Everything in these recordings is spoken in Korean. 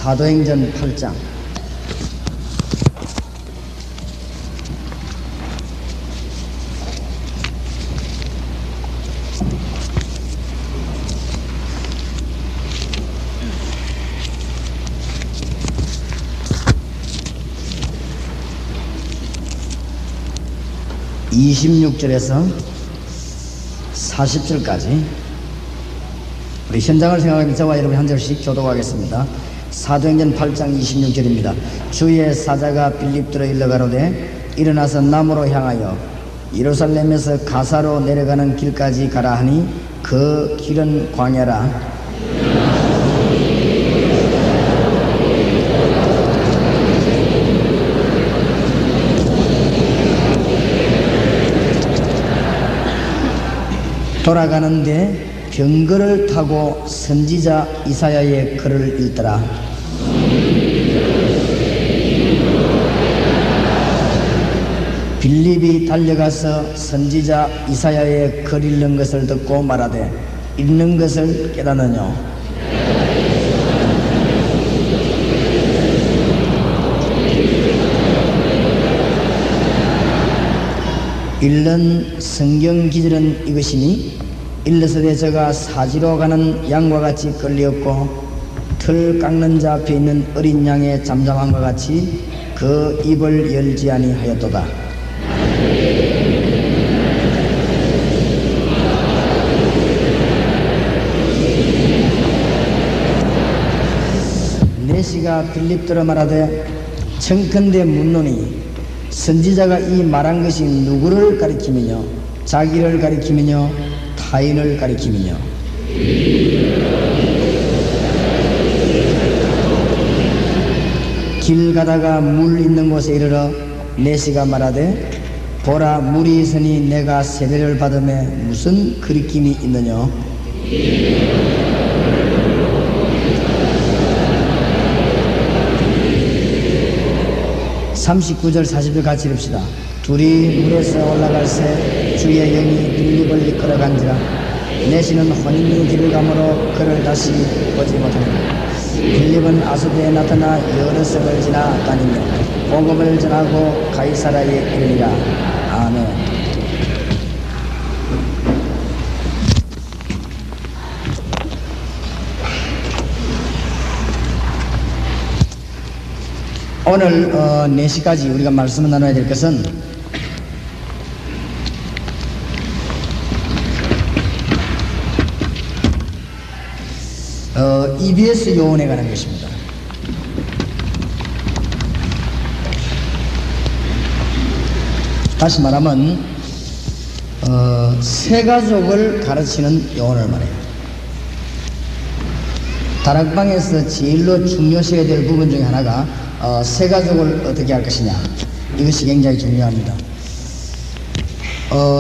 사도행전 8장. (26절에서) (40절까지) 우리 현장을 생각하며 저와 여러분 한 절씩 교독하겠습니다. 사도행전 8장 26절입니다. 주의 사자가 빌립도로 일러가로되 일어나서 남으로 향하여 예루살렘에서 가사로 내려가는 길까지 가라 하니 그 길은 광야라. 돌아가는데 병거를 타고 선지자 이사야의 글을 읽더라. 빌립이 달려가서 선지자 이사야의 글 읽는 것을 듣고 말하되 읽는 것을 깨닫느냐. 읽는 성경 기절은 이것이니 일러서되 저가 사지로 가는 양과 같이 끌리었고 틀 깎는 자 앞에 있는 어린 양의 잠잠함과 같이 그 입을 열지 아니하였도다. 내시가 빌립더러 말하되 청컨대 묻노니 선지자가 이 말한 것이 누구를 가리키느냐? 자기를 가리키느냐? 타인을 가리키느냐? 길 가다가 물 있는 곳에 이르러 내시가 말하되 보라 물이 있으니 내가 세례를 받음에 무슨 거리낌이 있느냐? 39절 40절 같이 읽읍시다. 둘이 물에서 올라갈새 주의 영이 빌립을 이끌어간지라. 내시는 혼인이 길을 가므로 그를 다시 보지 못하니라. 빌립은 아소대에 나타나 여러 성을 지나 다니며 복음을 전하고 가이사라에 이르니라. 아멘. 오늘 4시까지 우리가 말씀을 나눠야 될 것은 EBS 요원에 관한 것입니다. 다시 말하면 새가족을 가르치는 요원을 말해요. 다락방에서 제일로 중요시해야 될 부분 중에 하나가 새가족을 어떻게 할 것이냐, 이것이 굉장히 중요합니다.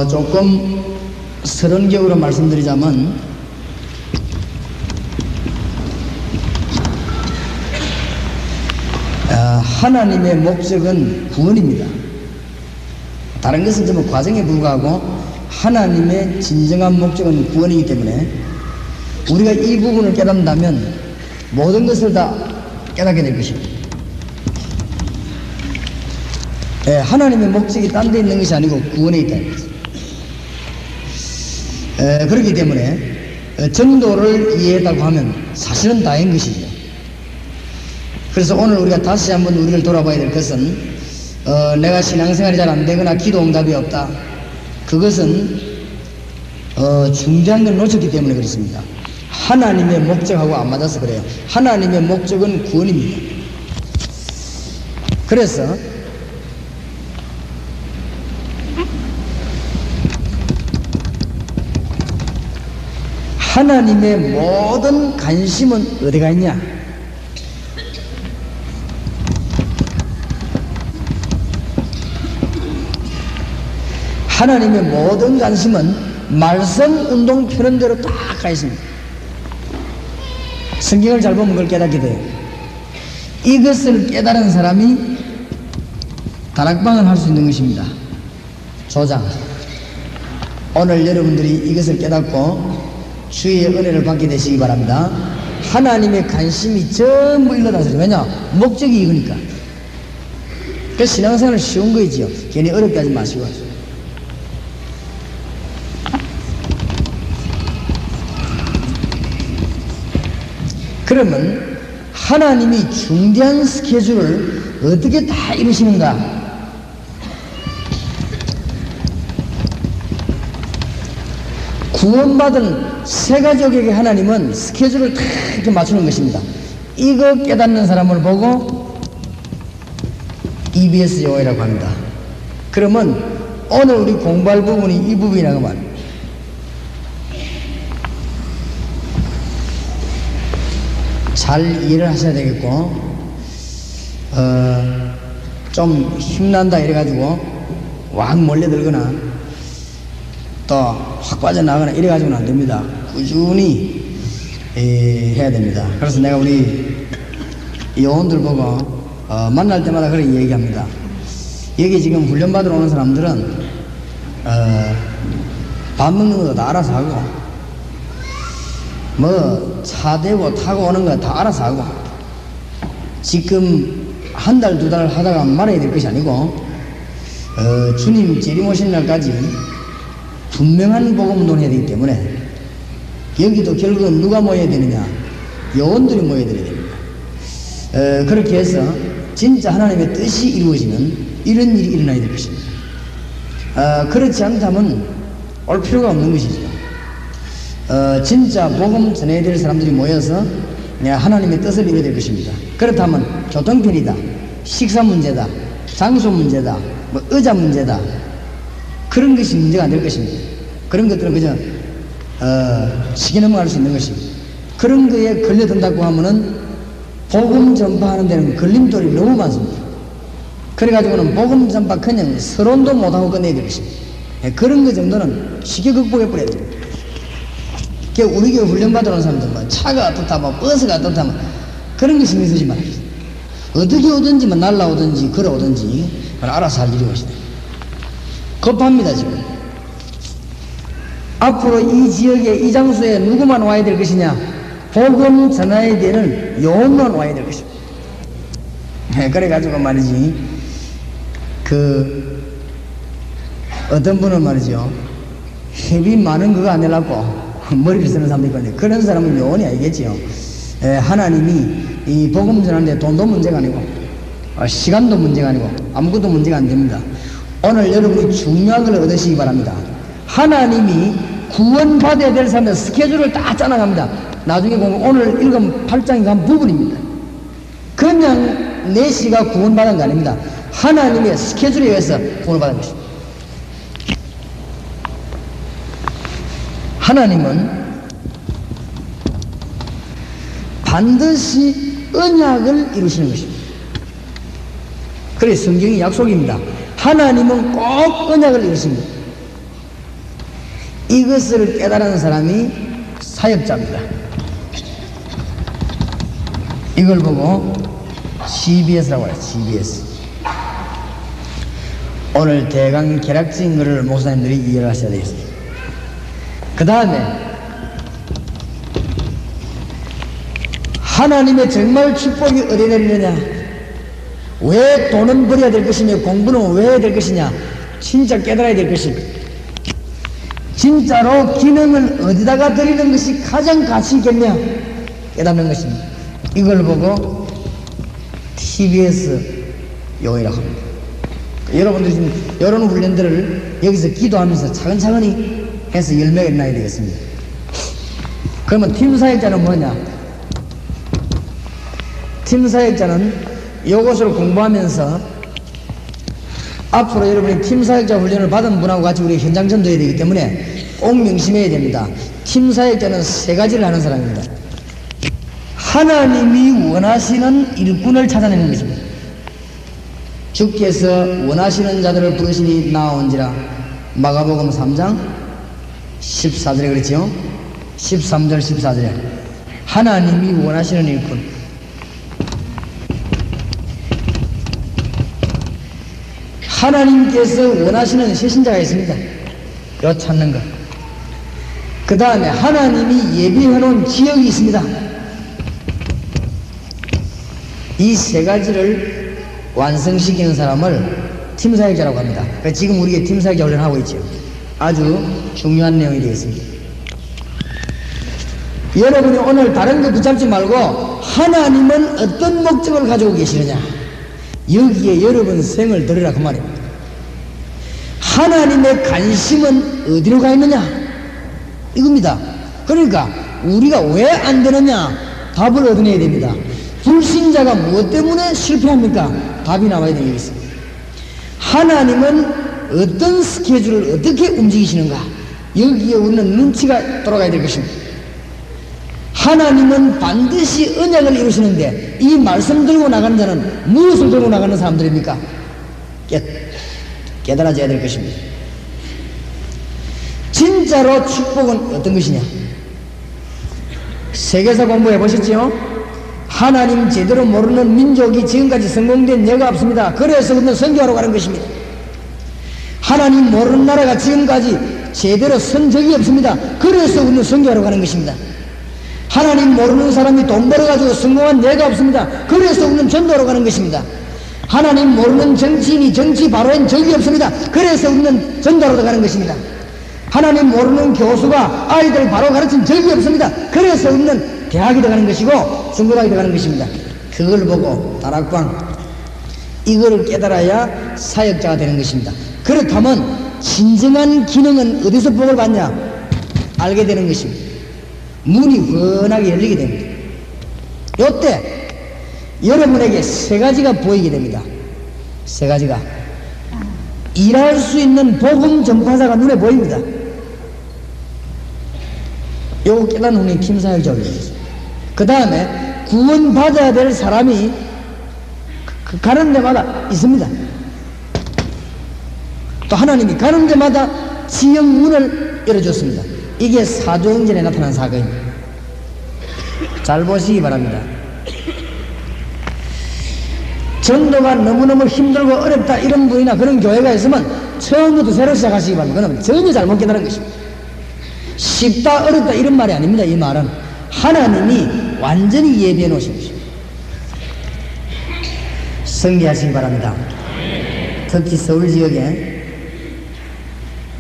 조금 서론격으로 말씀드리자면 하나님의 목적은 구원입니다. 다른 것은 전부 과정에 불과하고 하나님의 진정한 목적은 구원이기 때문에 우리가 이 부분을 깨닫는다면 모든 것을 다 깨닫게 될 것입니다. 하나님의 목적이 딴 데 있는 것이 아니고 구원에 있다는 거죠. 그렇기 때문에 전도를 이해했다고 하면 사실은 다인 것이죠. 그래서 오늘 우리가 다시 한번 우리를 돌아봐야 될 것은 내가 신앙생활이 잘 안 되거나 기도 응답이 없다. 그것은 중대한 걸 놓쳤기 때문에 그렇습니다. 하나님의 목적하고 안 맞아서 그래요. 하나님의 목적은 구원입니다. 그래서 하나님의 모든 관심은 어디가 있냐? 하나님의 모든 관심은 말씀 운동 펴는 대로 딱 가 있습니다. 성경을 잘 보면 그걸 깨닫게 돼요. 이것을 깨달은 사람이 다락방을 할 수 있는 것입니다. 조장. 오늘 여러분들이 이것을 깨닫고 주의 은혜를 받게 되시기 바랍니다. 하나님의 관심이 전부 일로 나서죠. 왜냐? 목적이 이거니까. 그래서 신앙생활은 쉬운 거이지요. 괜히 어렵게 하지 마시고. 그러면 하나님이 중대한 스케줄을 어떻게 다 이루시는가? 구원받은 새 가족에게 하나님은 스케줄을 다 이렇게 맞추는 것입니다. 이거 깨닫는 사람을 보고 EBS 용어라고 합니다. 그러면 오늘 우리 공부할 부분이 이 부분이라고 말합니다. 잘 이해를 하셔야 되겠고, 좀 힘난다 이래가지고 확 몰려들거나 또 확 빠져나가거나 이래가지고는 안 됩니다. 꾸준히 해야 됩니다. 그래서 내가 우리 요원들 보고 만날 때마다 그렇게 얘기합니다. 여기 지금 훈련받으러 오는 사람들은 밥 먹는 것도 다 알아서 하고 뭐 차 대고 타고 오는 거 다 알아서 하고 지금 한 달, 두 달 하다가 말아야 될 것이 아니고 주님 재림 오신 날까지 분명한 복음 운동을 해야 되기 때문에 여기도 결국은 누가 모여야 되느냐? 요원들이 모여야 됩니다. 그렇게 해서 진짜 하나님의 뜻이 이루어지는 이런 일이 일어나야 될 것입니다. 그렇지 않다면 올 필요가 없는 것이죠. 진짜 복음 전해야 될 사람들이 모여서 하나님의 뜻을 이루어야 될 것입니다. 그렇다면 교통편이다, 식사 문제다, 장소 문제다, 뭐 의자 문제다, 그런 것이 문제가 안 될 것입니다. 그런 것들은 그저 시기 넘어갈 수 있는 것입니다. 그런 거에 걸려든다고 하면은 복음 전파하는 데는 걸림돌이 너무 많습니다. 그래가지고는 복음 전파 그냥 서론도 못하고 끝내야 될 것입니다. 그런 거 정도는 쉽게 극복해 버려야 됩니다. 우리 교회 훈련받으러 온 사람들 뭐 차가 어떻다 뭐 버스가 어떻다 뭐 그런 거 신경 쓰지 말아요. 어떻게 오든지 뭐 날라오든지 걸어오든지 알아서 할 일이 것이다. 급합니다 지금. 앞으로 이 지역에 이 장소에 누구만 와야 될 것이냐? 복음 전해야 되는 요원만 와야 될 것입니다. 그래가지고 말이지 어떤 분은 말이죠 힘이 많은 그거 안 내려고 머리를 쓰는 사람도 있거든요. 그런 사람은 요원이 아니겠지요. 하나님이 이 복음 전하는데 돈도 문제가 아니고 시간도 문제가 아니고 아무것도 문제가 안 됩니다. 오늘 여러분이 중요한 걸 얻으시기 바랍니다. 하나님이 구원받아야 될 사람의 스케줄을 다 짜나갑니다. 나중에 보면 오늘 읽은 8장에 한 부분입니다. 그냥 내 시가 구원받은 거 아닙니다. 하나님의 스케줄에 의해서 구원받은 것입니다. 하나님은 반드시 언약을 이루시는 것입니다. 그래서 성경이 약속입니다. 하나님은 꼭 언약을 이루십니다. 이것을 깨달은 사람이 사역자입니다. 이걸 보고 GBS라고 해요. GBS. 오늘 대강 개략적인 것을 목사님들이 이해를 하셔야 되겠습니다. 그 다음에 하나님의 정말 축복이 어디에 내리느냐? 왜 돈은 버려야 될 것이며 공부는 왜 해야 될 것이냐? 진짜 깨달아야 될 것입니다. 진짜로 기능을 어디다가 드리는 것이 가장 가치 있겠냐? 깨닫는 것입니다. 이걸 보고 TBS 용이라고 합니다. 여러분들이 지금 이런 훈련들을 여기서 기도하면서 차근차근히 해서 열매가 일어나야 되겠습니다. 그러면 팀사역자는 뭐냐? 팀사역자는 이것을 공부하면서 앞으로 여러분이 팀사역자 훈련을 받은 분하고 같이 우리 현장 전도해야 되기 때문에 꼭 명심해야 됩니다. 팀사역자는 세 가지를 하는 사람입니다. 하나님이 원하시는 일꾼을 찾아내는 것입니다. 주께서 원하시는 자들을 부르시니 나온지라. 마가복음 3장 14절에 그랬죠? 13절 14절에 하나님이 원하시는 일꾼. 하나님께서 원하시는 세신자가 있습니다. 요 찾는 것. 그 다음에 하나님이 예비해 놓은 지역이 있습니다. 이 세 가지를 완성시키는 사람을 팀사역자라고 합니다. 그러니까 지금 우리가 팀사역자 훈련하고 있죠. 아주 중요한 내용이 되겠습니다. 여러분이 오늘 다른 거 붙잡지 말고 하나님은 어떤 목적을 가지고 계시느냐, 여기에 여러분 생을 들으라 그 말입니다. 하나님의 관심은 어디로 가 있느냐 이겁니다. 그러니까 우리가 왜 안 되느냐 답을 얻어내야 됩니다. 불신자가 무엇 때문에 실패합니까? 답이 나와야 되겠습니다. 하나님은 어떤 스케줄을 어떻게 움직이시는가, 여기에 우리는 눈치가 돌아가야 될 것입니다. 하나님은 반드시 언약을 이루시는데 이 말씀 들고 나가는 자는 무엇을 들고 나가는 사람들입니까? 깨달아져야 될 것입니다. 진짜로 축복은 어떤 것이냐? 세계사 공부해 보셨죠? 하나님 제대로 모르는 민족이 지금까지 성공된 예가 없습니다. 그래서 우리는 선교하러 가는 것입니다. 하나님 모르는 나라가 지금까지 제대로 선 적이 없습니다. 그래서 우리는 선교하러 가는 것입니다. 하나님 모르는 사람이 돈 벌어가지고 성공한 예가 없습니다. 그래서 우리는 전도하러 가는 것입니다. 하나님 모르는 정치인이 정치 바로엔 적이 없습니다. 그래서 우리는 전도하러 가는 것입니다. 하나님 모르는 교수가 아이들 바로 가르친 적이 없습니다. 그래서 우리는 대학에 들어가는 것이고 중고등학에 들어가는 것입니다. 그걸 보고 다락방 이거를 깨달아야 사역자가 되는 것입니다. 그렇다면 진정한 기능은 어디서 복을 받냐? 알게 되는 것입니다. 문이 훤하게 열리게 됩니다. 이때 여러분에게 세 가지가 보이게 됩니다. 세 가지가 일할 수 있는 복음 전파자가 눈에 보입니다. 요거 깨닫는 후에 김사역자가 되겠습니다. 그 다음에 구원받아야 될 사람이 가는 데마다 있습니다. 또 하나님이 가는 데마다 지형문을 열어줬습니다. 이게 사도행전에 나타난 사건입니다. 잘 보시기 바랍니다. 전도가 너무너무 힘들고 어렵다 이런 분이나 그런 교회가 있으면 처음부터 새로 시작하시기 바랍니다. 그러면 전혀 잘못 깨달은 것입니다. 쉽다 어렵다 이런 말이 아닙니다. 이 말은 하나님이 완전히 예비해 놓으신 것입니다. 성기하시기 바랍니다. 특히 서울 지역에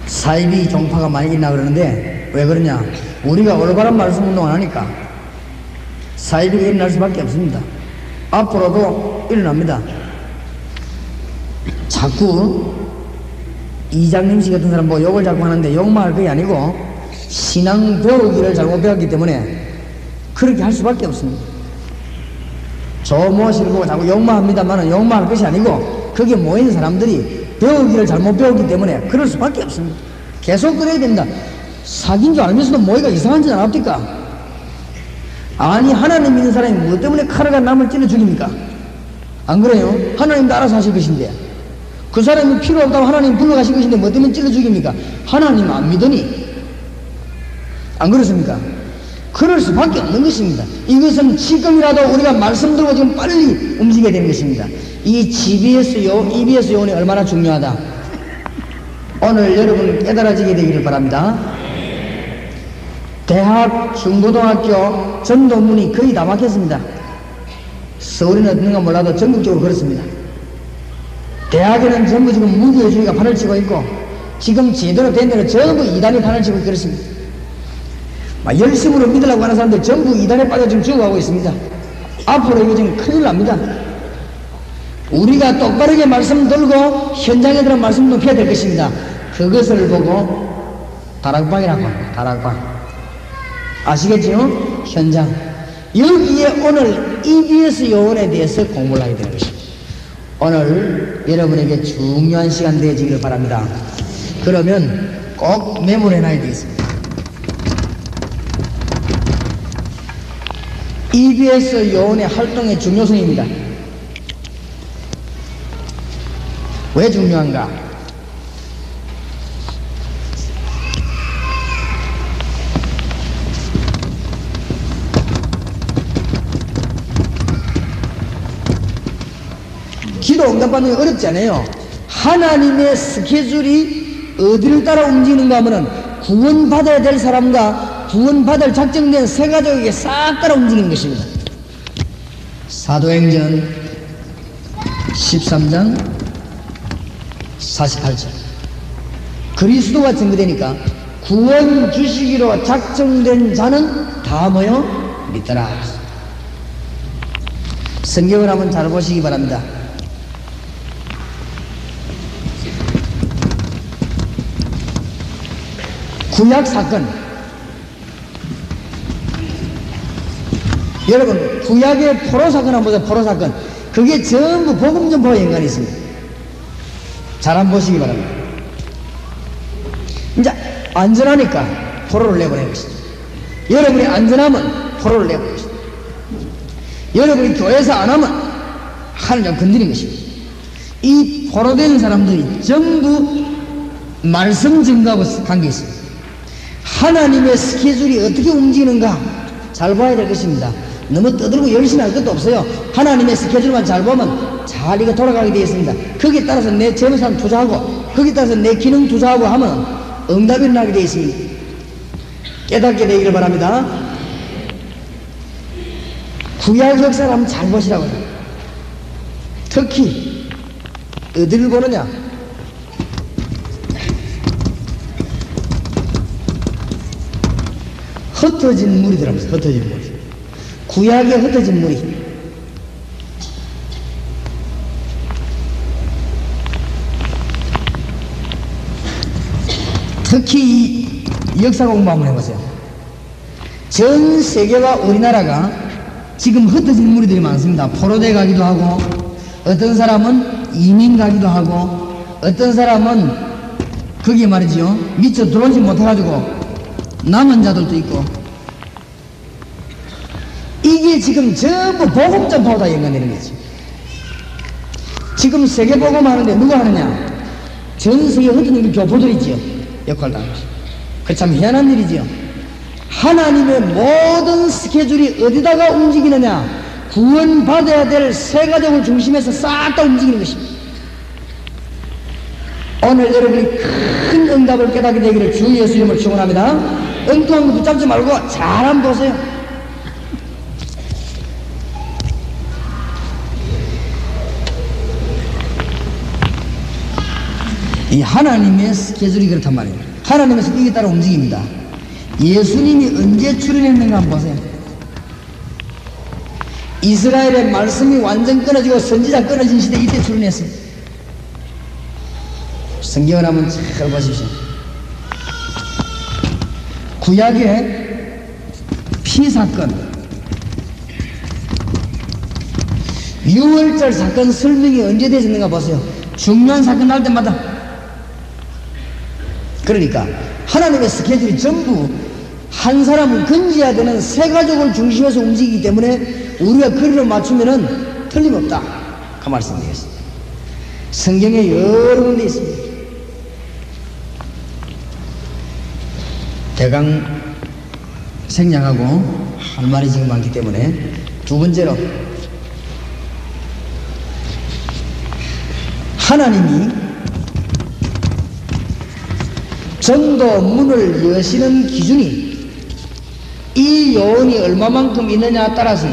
사이비 종파가 많이 있나 그러는데 왜 그러냐? 우리가 올바른 말씀 운동 안 하니까 사이비가 일어날 수밖에 없습니다. 앞으로도 일어납니다. 자꾸 이장님 씨 같은 사람 보고 욕을 자꾸 하는데 욕만 할 게 아니고 신앙 배우기를 잘못 배웠기 때문에 그렇게 할 수밖에 없습니다. 조모 씨를 보고 자꾸 욕만 합니다만 욕만 할 것이 아니고 거기에 모인 사람들이 배우기를 잘못 배웠기 때문에 그럴 수밖에 없습니다. 계속 그래야 됩니다. 사귄 줄 알면서도 모이가 이상한 짓 안 합니까? 아니 하나님 믿는 사람이 무엇 때문에 칼을 남을 찔러 죽입니까? 안 그래요? 하나님도 알아서 하실 것인데 그 사람이 필요 없다고 하나님 불러가실 것인데 뭐 때문에 찔러 죽입니까? 하나님 안 믿으니 안 그렇습니까? 그럴 수밖에 없는 것입니다. 이것은 지금이라도 우리가 말씀 들고 지금 빨리 움직여야 되는 것입니다. 이 EBS 요원이 얼마나 중요하다. 오늘 여러분 깨달아지게 되기를 바랍니다. 대학, 중고등학교 전도문이 거의 다 막혔습니다. 서울에는 어떤가 몰라도 전국적으로 그렇습니다. 대학에는 전부 지금 무교주의가 판을 치고 있고 지금 제대로 된 데는 전부 이단이 판을 치고 그렇습니다. 막 열심으로 믿으려고 하는 사람들 전부 이단에 빠져 지금 죽어가고 있습니다. 앞으로 이거 지금 큰일 납니다. 우리가 똑바르게 말씀 들고 현장에 들어간 말씀 높여야 될 것입니다. 그것을 보고 다락방이라고 합니다. 다락방. 아시겠죠? 현장. 여기에 오늘 EBS 요원에 대해서 공부를 하게 되는 것입니다. 오늘 여러분에게 중요한 시간 되어지기를 바랍니다. 그러면 꼭 메모를 해놔야 되겠습니다. EBS 요원의 활동의 중요성입니다. 왜 중요한가? 기도 응답받는 게 어렵지 않아요. 하나님의 스케줄이 어디를 따라 움직이는가 하면은 구원받아야 될 사람과 구원받을 작정된 세 가족에게 싹 따라 움직이는 것입니다. 사도행전 13장 48절. 그리스도가 증거되니까 구원 주시기로 작정된 자는 다 모여 믿더라. 성경을 한번 잘 보시기 바랍니다. 구약 사건. 여러분, 구약의 포로 사건 한번 보세요. 포로 사건. 그게 전부 복음 전파와 연관이 있습니다. 잘 한번 보시기 바랍니다. 이제 안전하니까 포로를 내보낸 것이죠. 여러분이 안전하면 포로를 내보낸 것이죠. 여러분이 교회에서 안 하면 하나님 건드린 것입니다. 이 포로된 사람들이 전부 말씀 증거하고 관계 있습니다. 하나님의 스케줄이 어떻게 움직이는가 잘 봐야 될 것입니다. 너무 떠들고 열심히 할 것도 없어요. 하나님의 스케줄만 잘 보면 잘 이거 돌아가게 되어 있습니다. 거기에 따라서 내 재물산 투자하고 거기에 따라서 내 기능 투자하고 하면 응답이 일어나게 되어 있습니다. 깨닫게 되기를 바랍니다. 구약 역사를 한번 잘 보시라고요. 특히 어디를 보느냐? 흩어진 무리들하면서 흩어진 무리. 구약에 흩어진 무리. 특히 이 역사 공부 한번 해보세요. 전 세계와 우리나라가 지금 흩어진 무리들이 많습니다. 포로돼 가기도 하고, 어떤 이민 가기도 하고, 어떤 사람은 거기에 말이지요, 미처 들어오지 못해가지고 남은 자들도 있고. 이게 지금 전부 복음 전파와 다 연관되는 거지. 지금 세계 복음 하는데 누가 하느냐? 전 세계 흩어진 교포들이지요. 역할을 하는 것이. 그 참 희한한 일이지요. 하나님의 모든 스케줄이 어디다가 움직이느냐? 구원받아야 될 세 가족을 중심해서 싹 다 움직이는 것입니다. 오늘 여러분이 큰 응답을 깨닫게 되기를 주 예수 이름으로 축원합니다. 엉뚱한 거 붙잡지 말고 잘 한번 보세요. 이 하나님의 스케줄이 그렇단 말이에요. 하나님의 스케줄에 따라 움직입니다. 예수님이 언제 출현했는가 한번 보세요. 이스라엘의 말씀이 완전 끊어지고 선지자 끊어진 시대, 이때 출현했어요. 성경을 한번 잘 보십시오. 구약의 피사건, 유월절 사건 설명이 언제 되었는가 보세요. 중요한 사건 날 때마다. 그러니까 하나님의 스케줄이 전부 한 사람을 건져야 되는 세 가족을 중심에서 움직이기 때문에 우리가 거리를 맞추면은 틀림없다. 그 말씀 드리겠습니다. 성경에 여러 군데 있습니다. 대강 생략하고 할 말이 지금 많기 때문에 두 번째로, 하나님이 전도 문을 여시는 기준이 이 요원이 얼마만큼 있느냐에 따라서,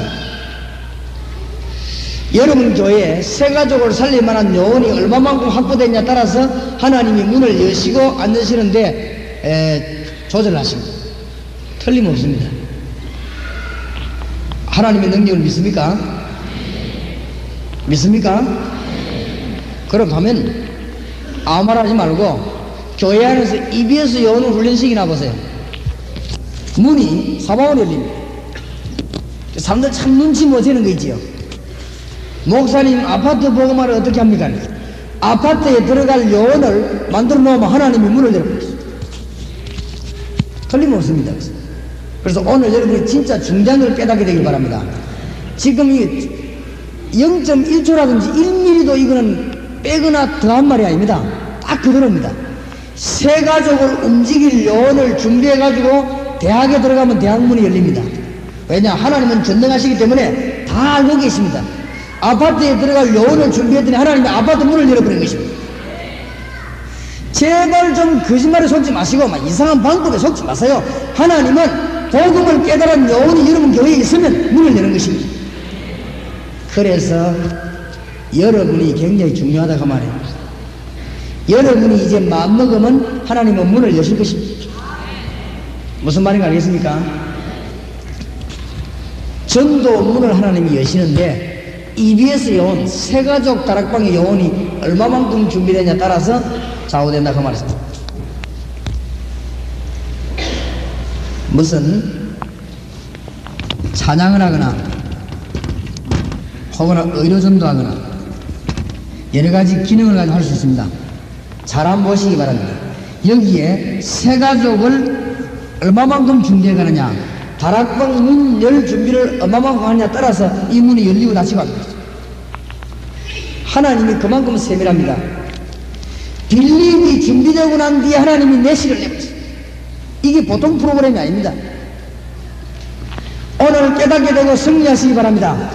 여러분 교회에 새 가족을 살릴 만한 요원이 얼마만큼 확보되느냐에 따라서 하나님이 문을 여시고 안 여시는데 조절하십니다. 틀림없습니다. 하나님의 능력을 믿습니까? 믿습니까? 그럼 하면 아무 말 하지 말고 교회 안에서 EBS 요원을 훈련시키나 보세요. 문이 사방으로 열립니다. 사람들 참 눈치 못 채는 거 있지요. 목사님 아파트 보고말을 어떻게 합니까? 아파트에 들어갈 요원을 만들어 놓으면 하나님이 문을 열어버렸어요. 틀림없습니다. 그래서 오늘 여러분이 진짜 중요한 걸 깨닫게 되길 바랍니다. 지금 이 0.1초라든지 1mm도 이거는 빼거나 더한 말이 아닙니다. 딱 그대로입니다. 새 가족을 움직일 요원을 준비해가지고 대학에 들어가면 대학 문이 열립니다. 왜냐? 하나님은 전능하시기 때문에 다 알고 계십니다. 아파트에 들어갈 요원을 준비했더니 하나님이 아파트 문을 열어버린 것입니다. 제발 좀 거짓말에 속지 마시고 막 이상한 방법에 속지 마세요. 하나님은 복음을 깨달은 요원이 여러분 교회에 있으면 문을 여는 것입니다. 그래서 여러분이 굉장히 중요하다고 말해요. 여러분이 이제 마음먹으면 하나님은 문을 여실 것입니다. 무슨 말인가 알겠습니까? 전도 문을 하나님이 여시는데 EBS 요원, 새가족 다락방의 요원이 얼마만큼 준비되냐에 따라서 좌우된다 그 말입니다. 무슨 찬양을 하거나 혹은 의료전도 하거나 여러가지 기능을 가지고 할 수 있습니다. 잘 한번 보시기 바랍니다. 여기에 새가족을 얼마만큼 준비해 가느냐, 다락방 문 열 준비를 얼마만큼 하느냐에 따라서 이 문이 열리고 닫히고 합니다. 하나님이 그만큼 세밀합니다. 빌립이 준비되고 난 뒤에 하나님이 내시를 내버렸어요. 이게 보통 프로그램이 아닙니다. 오늘 깨닫게 되고 승리하시기 바랍니다.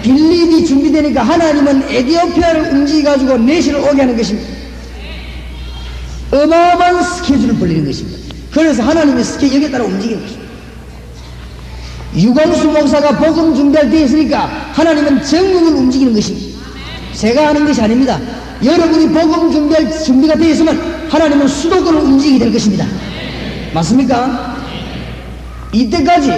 빌립이 준비되니까 하나님은 에디오피아를 움직여가지고 내시를 오게 하는 것입니다. 어마어마한 스케줄을 벌리는 것입니다. 그래서 하나님의 스케줄 여기에 따라 움직이는 것입니다. 유광수 목사가 복음 준비할 때 있으니까 하나님은 전국을 움직이는 것입니다. 제가 하는 것이 아닙니다. 여러분이 복음 준비할 준비가 되어 있으면 하나님은 수도권을 움직이게 될 것입니다. 맞습니까? 이때까지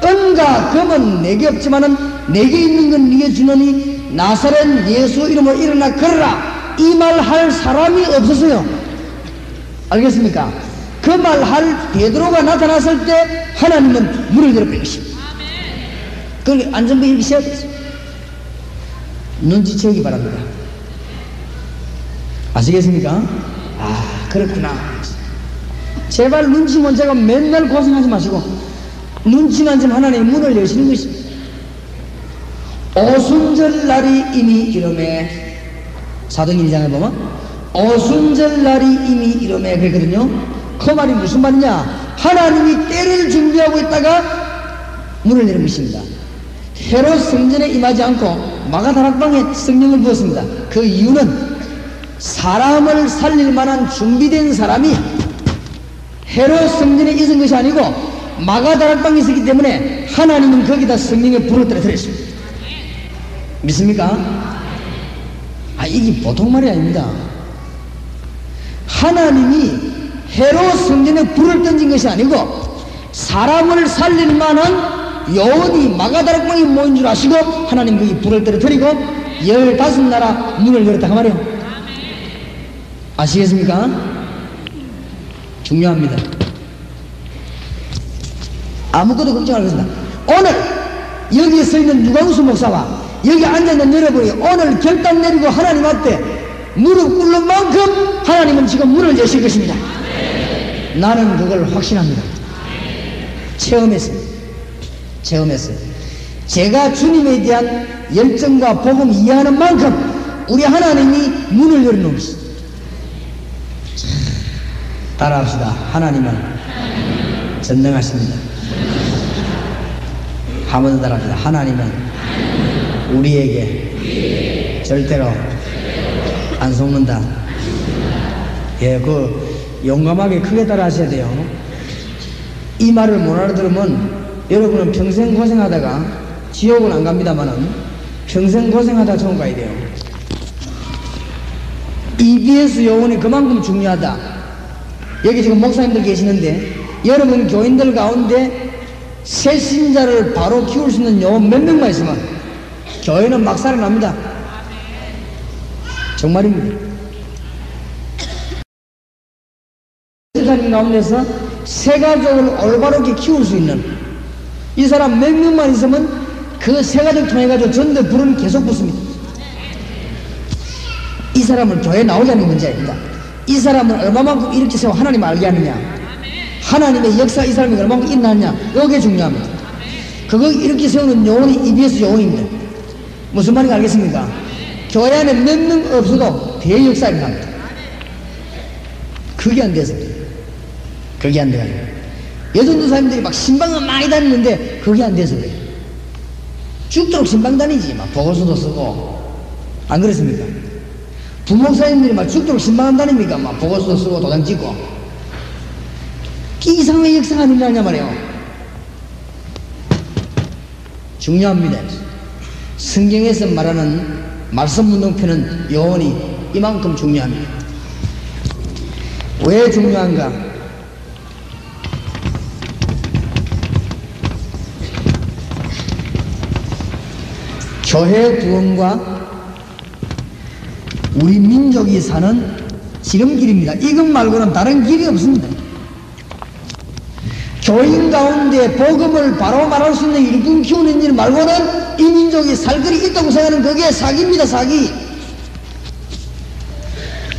은과 금은 내게 없지만은 내게 있는 건 네게 주노니 나사렛 예수 이름으로 일어나 걸어라, 이 말 할 사람이 없었어요. 알겠습니까? 그 말 할 베드로가 나타났을 때 하나님은 문을 열어버린 것입니다. 그러니까 안전벨 이렇게 세워야 됐어요. 눈치채우기 바랍니다. 아시겠습니까? 아, 그렇구나. 제발 눈치 못 채고 맨날 고생하지 마시고 눈치만 좀 하나님의 문을 여시는 것입니다. 오순절 날이 이미 이름에 사도행 1장에 보면 오순절 날이 이미 이름에 그랬거든요. 그 말이 무슨 말이냐? 하나님이 때를 준비하고 있다가 문을 여는 것입니다. 헤롯 성전에 임하지 않고 마가다락방에 성령을 부었습니다. 그 이유는 사람을 살릴 만한 준비된 사람이 헤롯 성전에 있은 것이 아니고 마가다락방에 있었기 때문에 하나님은 거기다 성령의 불을 떨어뜨렸습니다. 믿습니까? 아, 이게 보통 말이 아닙니다. 하나님이 헤롯 성전에 불을 던진 것이 아니고 사람을 살릴 만한 요원이 마가다락방에 모인 줄 아시고 하나님 거기 불을 떨어뜨리고 15나라 문을 열었다 그 말이에요. 아시겠습니까? 중요합니다. 아무것도 걱정 안 하겠습니다. 오늘 여기에 서 있는 유광수 목사와 여기 앉아있는 여러분이 오늘 결단 내리고 하나님 앞에 무릎 꿇는 만큼 하나님은 지금 문을 여실 것입니다. 나는 그걸 확신합니다. 체험했습니다. 제가 주님에 대한 열정과 복음 이해하는 만큼 우리 하나님이 문을 열어놓으십니다. 따라합시다. 하나님은 전능하십니다. 한 번 더 따라합시다. 하나님은 우리에게 절대로 안 속는다. 예, 용감하게 크게 따라 하셔야 돼요. 이 말을 못 알아들으면 여러분은 평생 고생하다가 지옥은 안 갑니다만은 평생 고생하다가 천국 가야 돼요. EBS 요원이 그만큼 중요하다. 여기 지금 목사님들 계시는데 여러분 교인들 가운데 새 신자를 바로 키울 수 있는 요원 몇 명만 있으면 교회는 막 살아납니다. 정말입니다. 세상인 가운데서 새 가족을 올바르게 키울 수 있는 이 사람 몇 명만 있으면 그 새 가족 통해가지고 전대 불은 계속 붙습니다. 이 사람을 교회에 나오게 하는 문제 아닙니다. 이 사람을 얼마만큼 이렇게 세워 하나님을 알게 하느냐, 하나님의 역사 이 사람이 얼마만큼 일어나느냐, 이게 중요합니다. 그거 이렇게 세우는 요원이 EBS 요원입니다. 무슨 말인지 알겠습니까? 교회 안에 몇 명 없어도 대역사 일어납니다. 그게 안 돼서 그게 안 돼가지고 여전도사님들이 막 신방을 많이 다니는데 그게 안 돼서 그래요. 죽도록 신방 다니지, 막 보고서도 쓰고. 안 그렇습니까? 부목사님들이 막 죽도록 신방 다닙니까? 막 보고서도 쓰고 도장 찍고. 이상의 역사가 아니냐 말이에요. 중요합니다. 성경에서 말하는 말씀 운동표는 영원히 이만큼 중요합니다. 왜 중요한가? 교회 구원과 우리 민족이 사는 지름길입니다. 이것 말고는 다른 길이 없습니다. 교인 가운데 복음을 바로 말할 수 있는 일꾼 키우는 일 말고는 이 민족이 살 길이 있다고 생각하는 그게 사기입니다. 사기.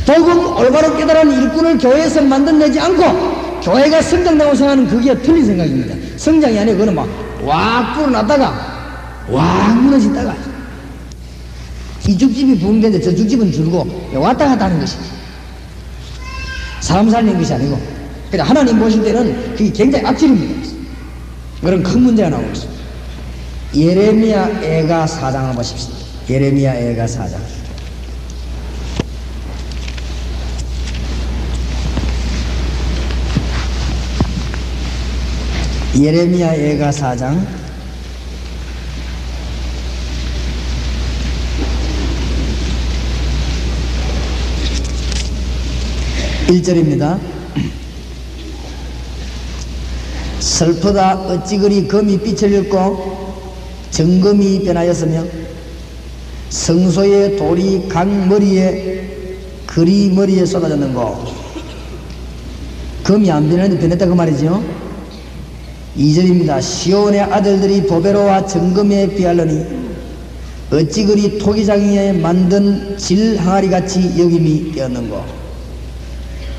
복음 올바로 깨달은 일꾼을 교회에서 만들어내지 않고 교회가 성장된다고 생각하는 그게 틀린 생각입니다. 성장이 아니고 그거는 막 왁 불어났다가 왁 무너졌다가 이죽집이 부흥되는데 저죽집은 줄고 왔다 갔다 하는 것입니다. 사람 살리는 것이 아니고, 그러니까 하나님 보실 때는 그게 굉장히 악질입니다. 그런 큰 문제가 나오고 있습니다. 예레미야 애가 4장을 보십시오. 예레미야 애가 4장. 예레미야 애가 4장 1절입니다. 슬프다 어찌 그리 금이 빛을 잃고 정금이 변하였으며 성소의 돌이 강 머리에 그리 머리에 쏟아졌는고. 금이 안 변했는데 변했다 그 말이죠. 2절입니다. 시온의 아들들이 보배로와 정금에 비하려니 어찌 그리 토기장에 만든 질 항아리같이 여김이 되었는고.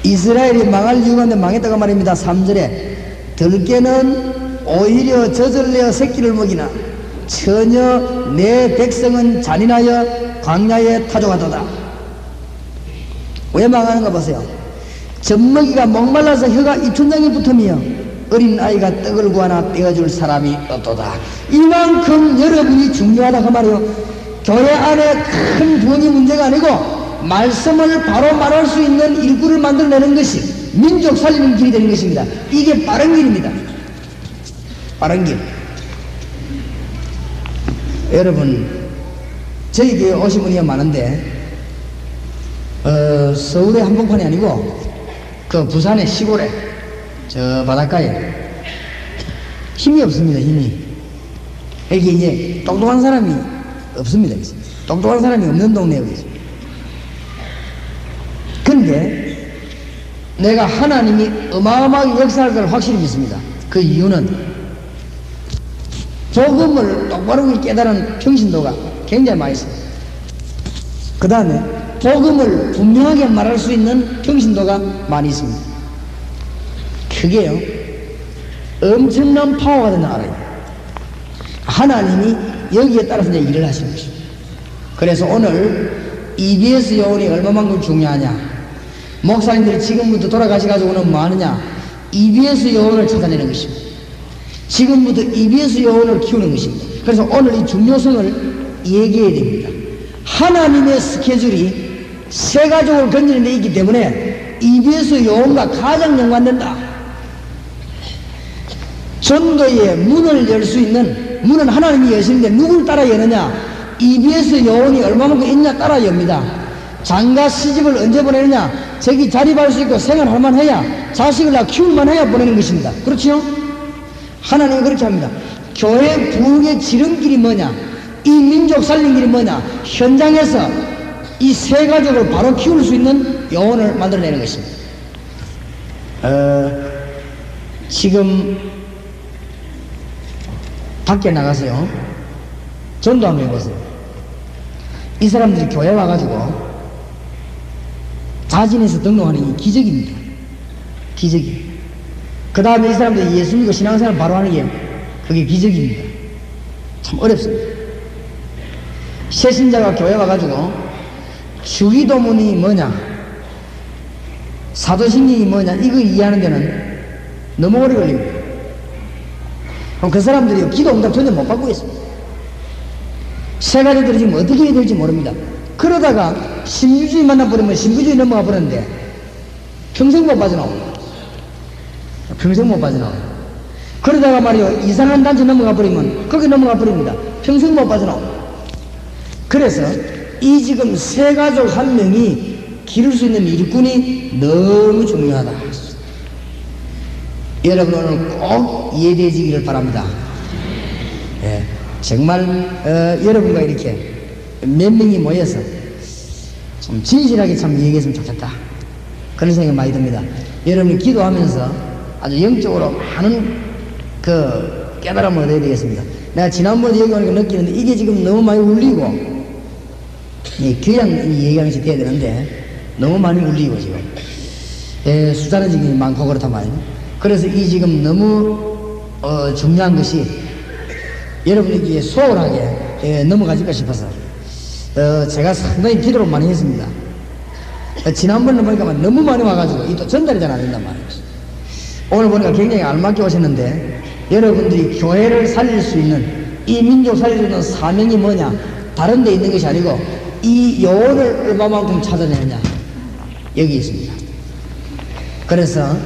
이스라엘이 망할 이유가 있는데 망했다고 말입니다. 3절에 들깨는 오히려 젖을 내어 새끼를 먹이나 전혀 내 백성은 잔인하여 광야에 타조하도다. 왜 망하는가 보세요. 젖먹이가 목말라서 혀가 입천장에 붙으며 어린 아이가 떡을 구하나 떼어줄 사람이 없도다. 이만큼 여러분이 중요하다 그 말이에요. 교회 안에 큰 부흥이 문제가 아니고 말씀을 바로 말할 수 있는 일꾼을 만들어내는 것이 민족 살리는 길이 되는 것입니다. 이게 빠른 길입니다. 빠른 길. 여러분, 저희 교회 오신 분이 많은데 서울의 한복판이 아니고 그 부산의 시골에 저 바닷가에 힘이 없습니다. 힘이. 여기 이제 똑똑한 사람이 없습니다. 똑똑한 사람이 없는 동네에 있습니다. 근데 내가 하나님이 어마어마하게 역사할 걸 확실히 믿습니다. 그 이유는 복음을 똑바로 깨달은 평신도가 굉장히 많이 있습니다. 그 다음에 복음을 분명하게 말할 수 있는 평신도가 많이 있습니다. 그게요 엄청난 파워가 되는 나라예요. 하나님이 여기에 따라서 이제 일을 하시는 것입니다. 그래서 오늘 EBS 요원이 얼마만큼 중요하냐. 목사님들이 지금부터 돌아가셔가지고는 뭐 하느냐. EBS 요원을 찾아내는 것입니다. 지금부터 EBS 요원을 키우는 것입니다. 그래서 오늘 이 중요성을 얘기해야 됩니다. 하나님의 스케줄이 세 가족을 건지는 데 있기 때문에 EBS 요원과 가장 연관된다. 전도의 문을 열 수 있는 문은 하나님이 여시는데 누굴 따라 여느냐. EBS 요원이 얼마만큼 있냐 따라 엽니다. 장가 시집을 언제 보내느냐. 저기 자립할 수 있고 생활할 만해야 자식을 다 키울만 해야 보내는 것입니다. 그렇지요? 하나님은 그렇게 합니다. 교회 부흥의 지름길이 뭐냐. 이 민족 살린 길이 뭐냐. 현장에서 이 세 가족을 바로 키울 수 있는 요원을 만들어내는 것입니다. 지금 밖에 나가서요 전도 한번 해보세요. 이 사람들이 교회 와가지고 자진해서 등록하는 게 기적입니다. 기적이에요. 그 다음에 이 사람들이 예수 믿고 신앙생활 바로 하는 게 그게 기적입니다. 참 어렵습니다. 새신자가 교회 와가지고 주기도문이 뭐냐 사도신경이 뭐냐 이거 이해하는 데는 너무 오래 걸립니다. 그럼 그 사람들이 기도 응답 전혀 못 받고 있습니다. 세 가지들이 지금 어떻게 해야 될지 모릅니다. 그러다가 신비주의 만나버리면 신비주의 넘어가 버렸는데 평생 못 빠져나옵니다. 평생 못 빠져나옵니다. 그러다가 말이요 이상한 단체 넘어가 버리면 거기 넘어가 버립니다. 평생 못 빠져나옵니다. 그래서 이 지금 세 가족 한 명이 기를 수 있는 일꾼이 너무 중요하다. 여러분 오늘 꼭 이해되시기를 바랍니다. 예, 정말 여러분과 이렇게 몇 명이 모여서 좀 진실하게 참 얘기했으면 좋겠다, 그런 생각이 많이 듭니다. 여러분이 기도하면서 아주 영적으로 많은 그 깨달음을 얻어야 되겠습니다. 내가 지난번에 여기 오니까 느끼는데 이게 지금 너무 많이 울리고, 교양 얘기하는 것이 돼야 되는데 너무 많이 울리고 지금 숫자는 지금 많고 그렇단 말이에요. 그래서 이 지금 너무 중요한 것이 여러분에게 소홀하게 넘어가질까 싶어서 제가 상당히 기도를 많이 했습니다. 지난번에 보니까 너무 많이 와가지고 이 또 전달이 잘 안 된단 말이에요. 오늘 보니까 굉장히 알맞게 오셨는데, 여러분들이 교회를 살릴 수 있는, 이 민족 살릴 수 있는 사명이 뭐냐, 다른 데 있는 것이 아니고 이 요원을 얼마만큼 찾아내느냐, 여기 있습니다. 그래서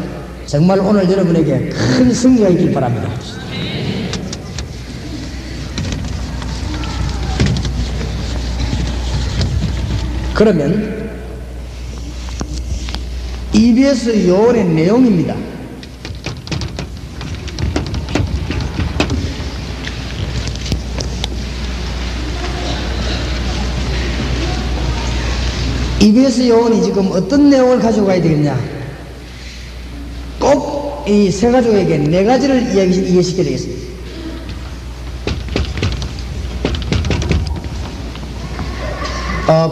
정말 오늘 여러분에게 큰 승리가 있길 바랍니다. 그러면 EBS 요원의 내용입니다. EBS 요원이 지금 어떤 내용을 가지고 가야 되겠냐? 꼭 이 세 가족에게 네 가지를 이해시켜야 되겠습니다.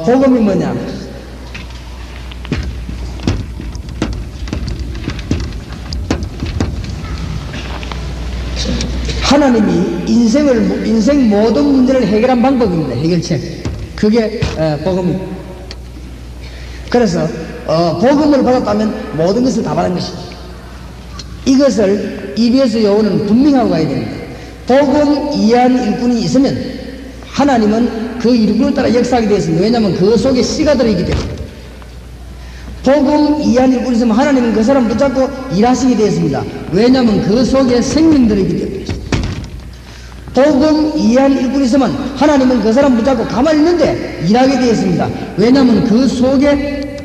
복음이 뭐냐? 하나님이 인생 모든 문제를 해결한 방법입니다. 해결책. 그게 복음입니다. 그래서 복음을 받았다면 모든 것을 다 받은 것이죠. 이것을 EBS 요원은 분명하고 가야 됩니다. 복음 이해한 일꾼이 있으면 하나님은 그 일꾼을 따라 역사하게 되어 있습니다. 왜냐하면 그 속에 씨가 들어있기 때문에. 복음 이해한 일꾼이 있으면 하나님은 그 사람 붙잡고 일하시게 되어 있습니다. 왜냐하면 그 속에 생명 들어있기 때문에. 복음 이해한 일꾼이 있으면 하나님은 그 사람 붙잡고 가만히 있는데 일하게 되어 있습니다. 왜냐하면 그 속에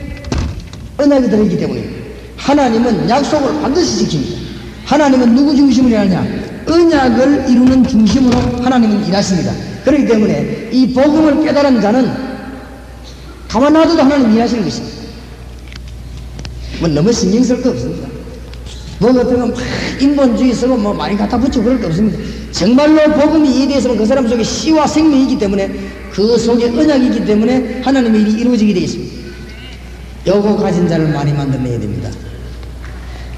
언약이 들어있기 때문에. 하나님은 약속을 반드시 지킵니다. 하나님은 누구 중심으로 하냐? 언약을 이루는 중심으로 하나님은 일하십니다. 그렇기 때문에 이 복음을 깨달은 자는 가만 놔둬도 하나님 일하시는 것입니다. 뭐 너무 신경 쓸 거 없습니다. 뭐 같은 건 인본주의 쓰고 뭐 많이 갖다 붙이고 그럴 거 없습니다. 정말로 복음이 이해되었으면 그 사람 속에 씨와 생명이 있기 때문에, 그 속에 언약이 있기 때문에 하나님의 일이 이루어지게 되어 있습니다. 요거 가진 자를 많이 만들어내야 됩니다.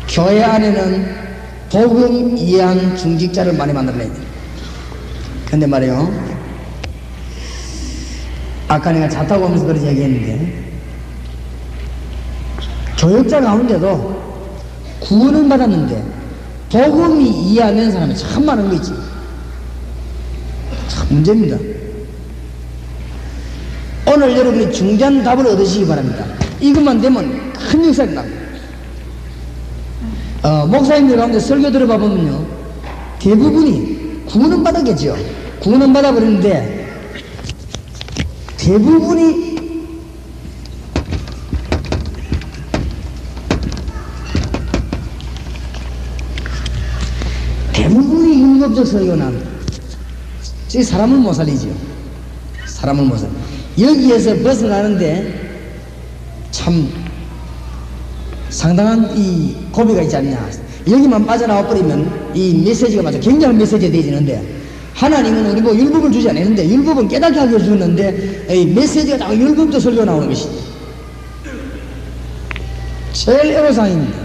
교회 안에는 복음 이해한 중직자를 많이 만들어내야 됩니다. 근데 말이요, 아까 내가 차 타고 오면서 그런 얘기했는데, 교역자 가운데도 구원을 받았는데 복음이 이해 안 되는 사람이 참 많은 거 있지. 참 문제입니다. 오늘 여러분이 중요한 답을 얻으시기 바랍니다. 이것만 되면 큰 역사가 납니다. 목사님들 가운데 설교 들어봐 보면요, 대부분이 구원은 받았겠죠. 구원은 받아버렸는데 대부분이 율법적 설교는 합니다. 사람을 못 살리죠. 사람을 못 살리. 여기에서 벗어나는데 참 상당한 이 고비가 있지 않냐. 여기만 빠져나와 버리면 이 메시지가 맞아 굉장한 메시지가 되어지는데, 하나님은 우리 뭐 율법을 주지 않았는데, 율법은 깨닫게 하게 주었는데 이 메시지가 자꾸 율법적 설교가 나오는 것이 제일 애로사항입니다.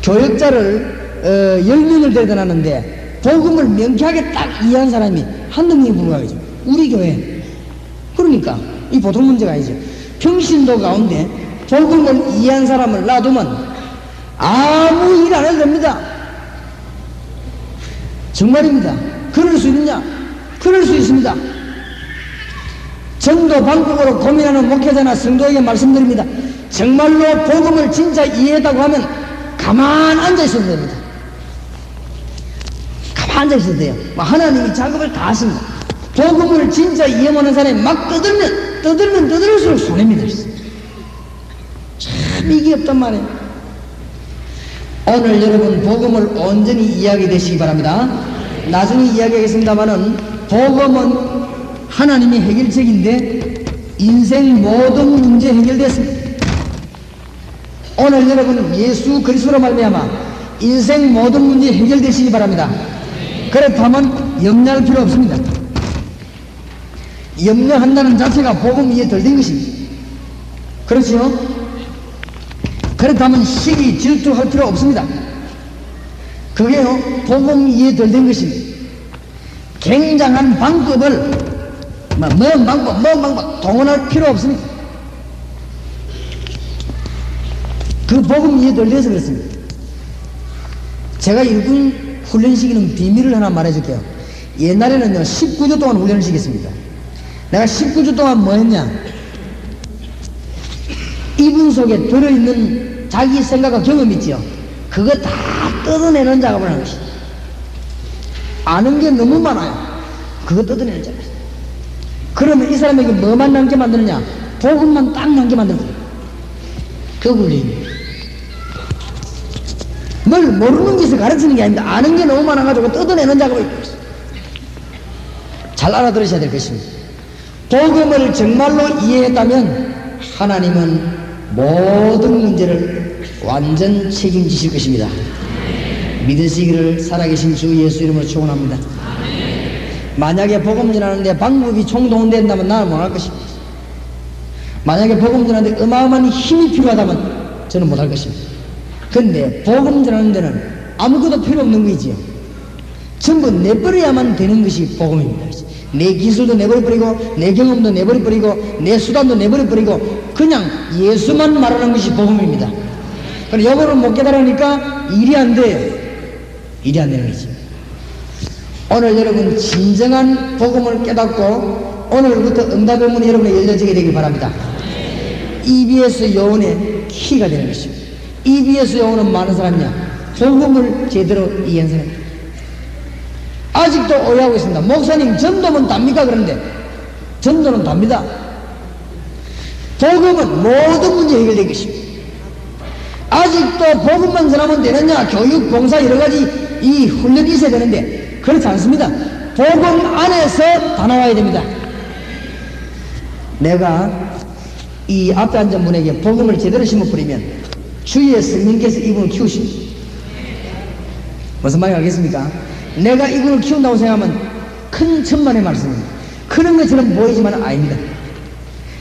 교역자를 10명을 대단하는데 복음을 명쾌하게 딱 이해한 사람이 한두 명이 불과하죠. 우리 교회. 그러니까 이 보통 문제가 아니죠. 평신도 가운데 복음을 이해한 사람을 놔두면 아무 일 안 해도 됩니다. 정말입니다. 그럴 수 있느냐? 그럴 수 있습니다. 전도 방법으로 고민하는 목회자나 성도에게 말씀드립니다. 정말로 복음을 진짜 이해했다고 하면 가만 앉아 있어도 됩니다. 가만 앉아 있어도 돼요. 하나님이 작업을 다 하십니다. 복음을 진짜 이해 못하는 사람이 막 떠들면서 손해입니다. 참 이게 없단 말이에요. 오늘 여러분 복음을 온전히 이해하게 되시기 바랍니다. 나중에 이야기하겠습니다만은 복음은 하나님의 해결책인데 인생 모든 문제 해결됐습니다. 오늘 여러분 예수 그리스도로 말미암아 인생 모든 문제 해결되시기 바랍니다. 그렇다면 염려할 필요 없습니다. 염려한다는 자체가 복음 이해 덜 된 것입니다. 그렇죠? 그렇다면 시기 질투할 필요 없습니다. 그게요 복음 이해 덜 된 것입니다. 굉장한 방법을 뭔 방법 동원할 필요 없습니다. 그 복음 이해 덜 돼서 그렇습니다. 제가 일군 훈련 시키는 비밀을 하나 말해줄게요. 옛날에는요 19주 동안 훈련을 시켰습니다. 내가 19주 동안 뭐 했냐, 이분 속에 들어있는 자기 생각과 경험 있죠. 그거 다 뜯어내는 작업을 하는 것이. 아는 게 너무 많아요. 그거 뜯어내는 작업. 그러면 이 사람에게 뭐만 남게 만드느냐, 복음만 딱 남게 만들거든요. 그 훈련입니다. 뭘 모르는 짓을 가르치는 게 아닙니다. 아는 게 너무 많아가지고 뜯어내는 작업을 있어요. 잘 알아들으셔야 될 것입니다. 복음을 정말로 이해했다면 하나님은 모든 문제를 완전 책임지실 것입니다. 믿으시기를 살아계신 주 예수 이름으로 축원합니다. 만약에 복음 전하는데 방법이 총동원된다면 나는 못할 것입니다. 만약에 복음 전하는데 어마어마한 힘이 필요하다면 저는 못할 것입니다. 근데 복음 전하는 데는 아무것도 필요 없는 거지요. 전부 내버려야만 되는 것이 복음입니다. 내 기술도 내버려버리고 내 경험도 내버려버리고 내 수단도 내버려버리고 그냥 예수만 말하는 것이 복음입니다. 그럼 영어를 못 깨달으니까 일이 안 돼요. 일이 안 되는 거지. 오늘 여러분 진정한 복음을 깨닫고 오늘부터 응답의 문이 여러분에 열려지게 되길 바랍니다. EBS 요원의 키가 되는 것입니다. EBS 요원은 많은 사람이냐, 복음을 제대로 이해한 사람입니다. 아직도 오해하고 있습니다. 목사님 전도면 답니까? 그런데 전도는 답니다. 복음은 모든 문제 해결될 것입니다. 아직도 복음만 전하면 되느냐, 교육, 봉사 여러가지 이 훈련이 있어야 되는데 그렇지 않습니다. 복음 안에서 다 나와야 됩니다. 내가 이 앞에 앉은 분에게 복음을 제대로 심어버리면 주위의 성령께서 이분을 키우십니다. 무슨 말인지 알겠습니까? 내가 이분을 키운다고 생각하면 큰 천만의 말씀입니다. 그런 것처럼 보이지만 아닙니다.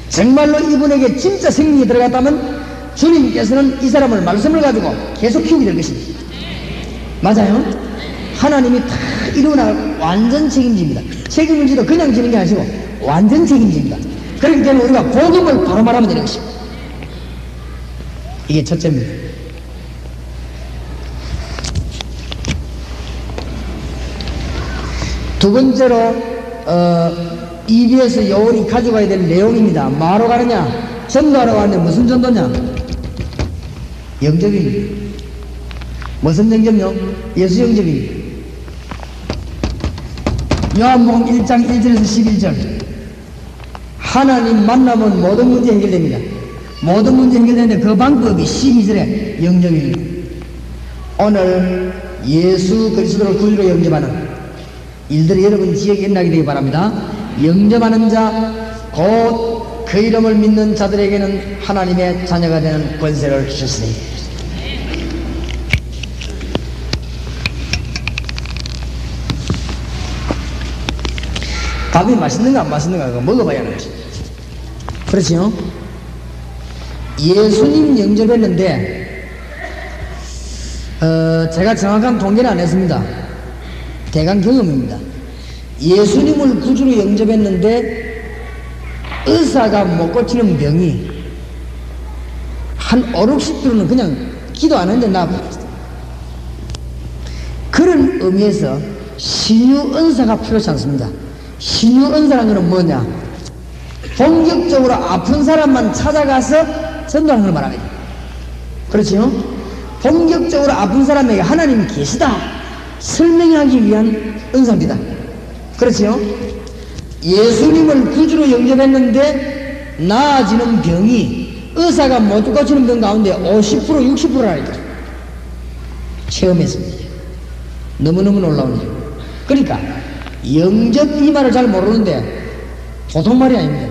정말로 이분에게 진짜 생명이 들어갔다면 주님께서는 이 사람을 말씀을 가지고 계속 키우게 될 것입니다. 맞아요? 하나님이 다 이루어나갈 완전 책임집니다. 책임을 지도 그냥 지는 게 아니고 완전 책임집니다. 그렇기 때문에 우리가 복음을 바로 말하면 되는 것입니다. 이게 첫째입니다. 두 번째로 EBS 요원이 가져가야 될 내용입니다. 뭐하러 가느냐? 전도하러 가는데 무슨 전도냐? 영접입니다. 무슨 영접요? 예수 영접입니다. 요한복음 1장 1절에서 11절 하나님 만나면 모든 문제 해결됩니다. 모든 문제 해결되는데 그 방법이 12절에 영접입니다. 오늘 예수 그리스도를 구주로 영접하는 일들이 여러분 지역에 일어나게 되기 바랍니다. 영접하는 자 곧 그 이름을 믿는 자들에게는 하나님의 자녀가 되는 권세를 주셨으니 밥이 맛있는가 안 맛있는가 그거 먹어봐야 하는 것입니다. 그렇지요? 예수님 영접했는데 제가 정확한 통계는 안 했습니다. 대강 경험입니다. 예수님을 구주로 영접했는데 의사가 못 고치는 병이 한 5, 60%는 그냥 기도 안 했는데 나아버렸어요. 그런 의미에서 신유 은사가 필요치 않습니다. 신유 은사라는 것은 뭐냐? 본격적으로 아픈 사람만 찾아가서 전도하는 걸 말합니다. 그렇지요? 본격적으로 아픈 사람에게 하나님이 계시다 설명하기 위한 은사입니다. 그렇지요? 예수님을 구주로 영접했는데 나아지는 병이 의사가 못 고치는 병 가운데 50% 60%라니까 체험했습니다. 너무너무 놀라우네요. 그러니까 영접 이 말을 잘 모르는데 보통 말이 아닙니다.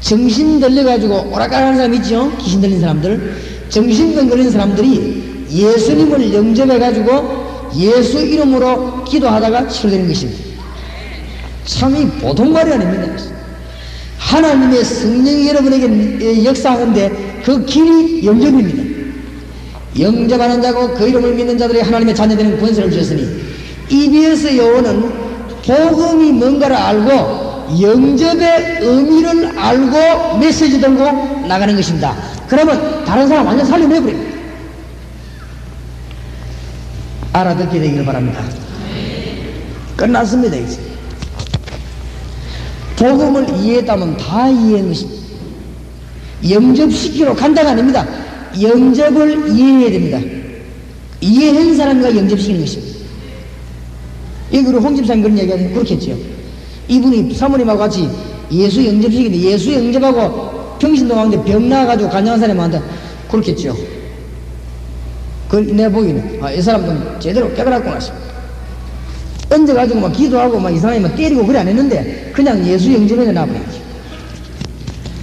정신 들려가지고 오락가락하는 사람 있죠? 귀신 들린 사람들. 정신병 걸린 사람들이 예수님을 영접해가지고 예수 이름으로 기도하다가 치료되는 것입니다. 참이 보통 말이 아닙니다. 하나님의 성령이 여러분에게 역사하는데 그 길이 영접입니다. 영접하는 자고 그 이름을 믿는 자들이 하나님의 자녀되는 권세를 주셨으니 EBS 요원은 복음이 뭔가를 알고 영접의 의미를 알고 메시지 들고 나가는 것입니다. 그러면 다른 사람 완전 살려내버립니다. 알아듣게 되기를 바랍니다. 끝났습니다. 이제 복음을 이해했다면 다 이해한 것입니다. 영접시키러 간다가 아닙니다. 영접을 이해해야 됩니다. 이해한 사람과 영접시키는 것입니다. 우리 홍 집사님 그런 얘기하면 그렇겠죠. 이분이 사모님하고 같이 예수 영접시키는데 예수 영접하고 평신도 가운데 병 나와가지고 간증한 사람한테 그렇겠죠. 내 보기는 이 사람도 제대로 깨달았구나 싶어. 얹어가지고 막 기도하고 막 이상하게 막 때리고 그래 안 했는데 그냥 예수 영접에 나버렸죠.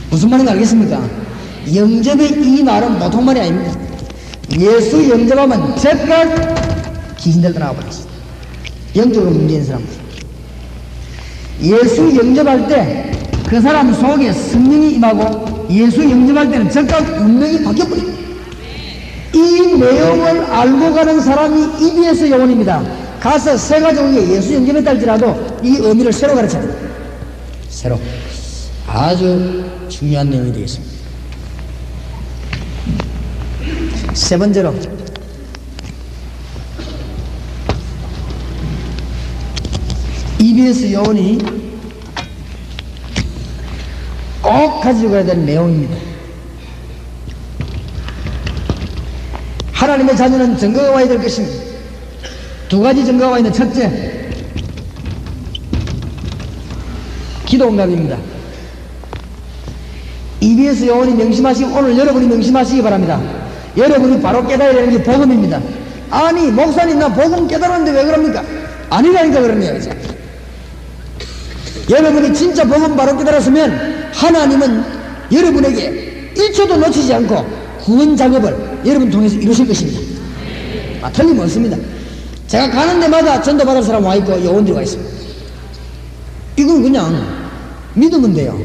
무슨 말인지 알겠습니까? 영접의 이 말은 보통 말이 아닙니다. 예수 영접하면 즉각 귀신들 나와버렸어요. 영적으로 문제인 사람들. 예수 영접할 때 그 사람 속에 성령이 임하고 예수 영접할 때는 즉각 운명이 바뀌어버려요. 이 내용을 알고 가는 사람이 EBS 요원입니다. 가서 세 가족에게 예수 영접했다 할지라도 이 의미를 새로 가르쳐야 됩니다. 새로. 아주 중요한 내용이 되겠습니다. 세 번째로 EBS 요원이 꼭 가지고 가야 될 내용입니다. 하나님의 자녀는 증거가 와야 될 것입니다. 두 가지 증거가 와 있는 첫째, 기도 응답입니다. EBS 요원이 명심하시고 오늘 여러분이 명심하시기 바랍니다. 여러분이 바로 깨달아야 되는 게 복음입니다. 아니 목사님 나 복음 깨달았는데 왜 그럽니까? 아니라니까 그러네요. 이제 여러분이 진짜 복음 바로 깨달았으면 하나님은 여러분에게 1초도 놓치지 않고 구원 작업을 여러분 통해서 이루실 것입니다. 틀림없습니다. 제가 가는 데마다 전도 받을 사람 와 있고 요원들이 와 있습니다. 이건 그냥 믿으면 돼요.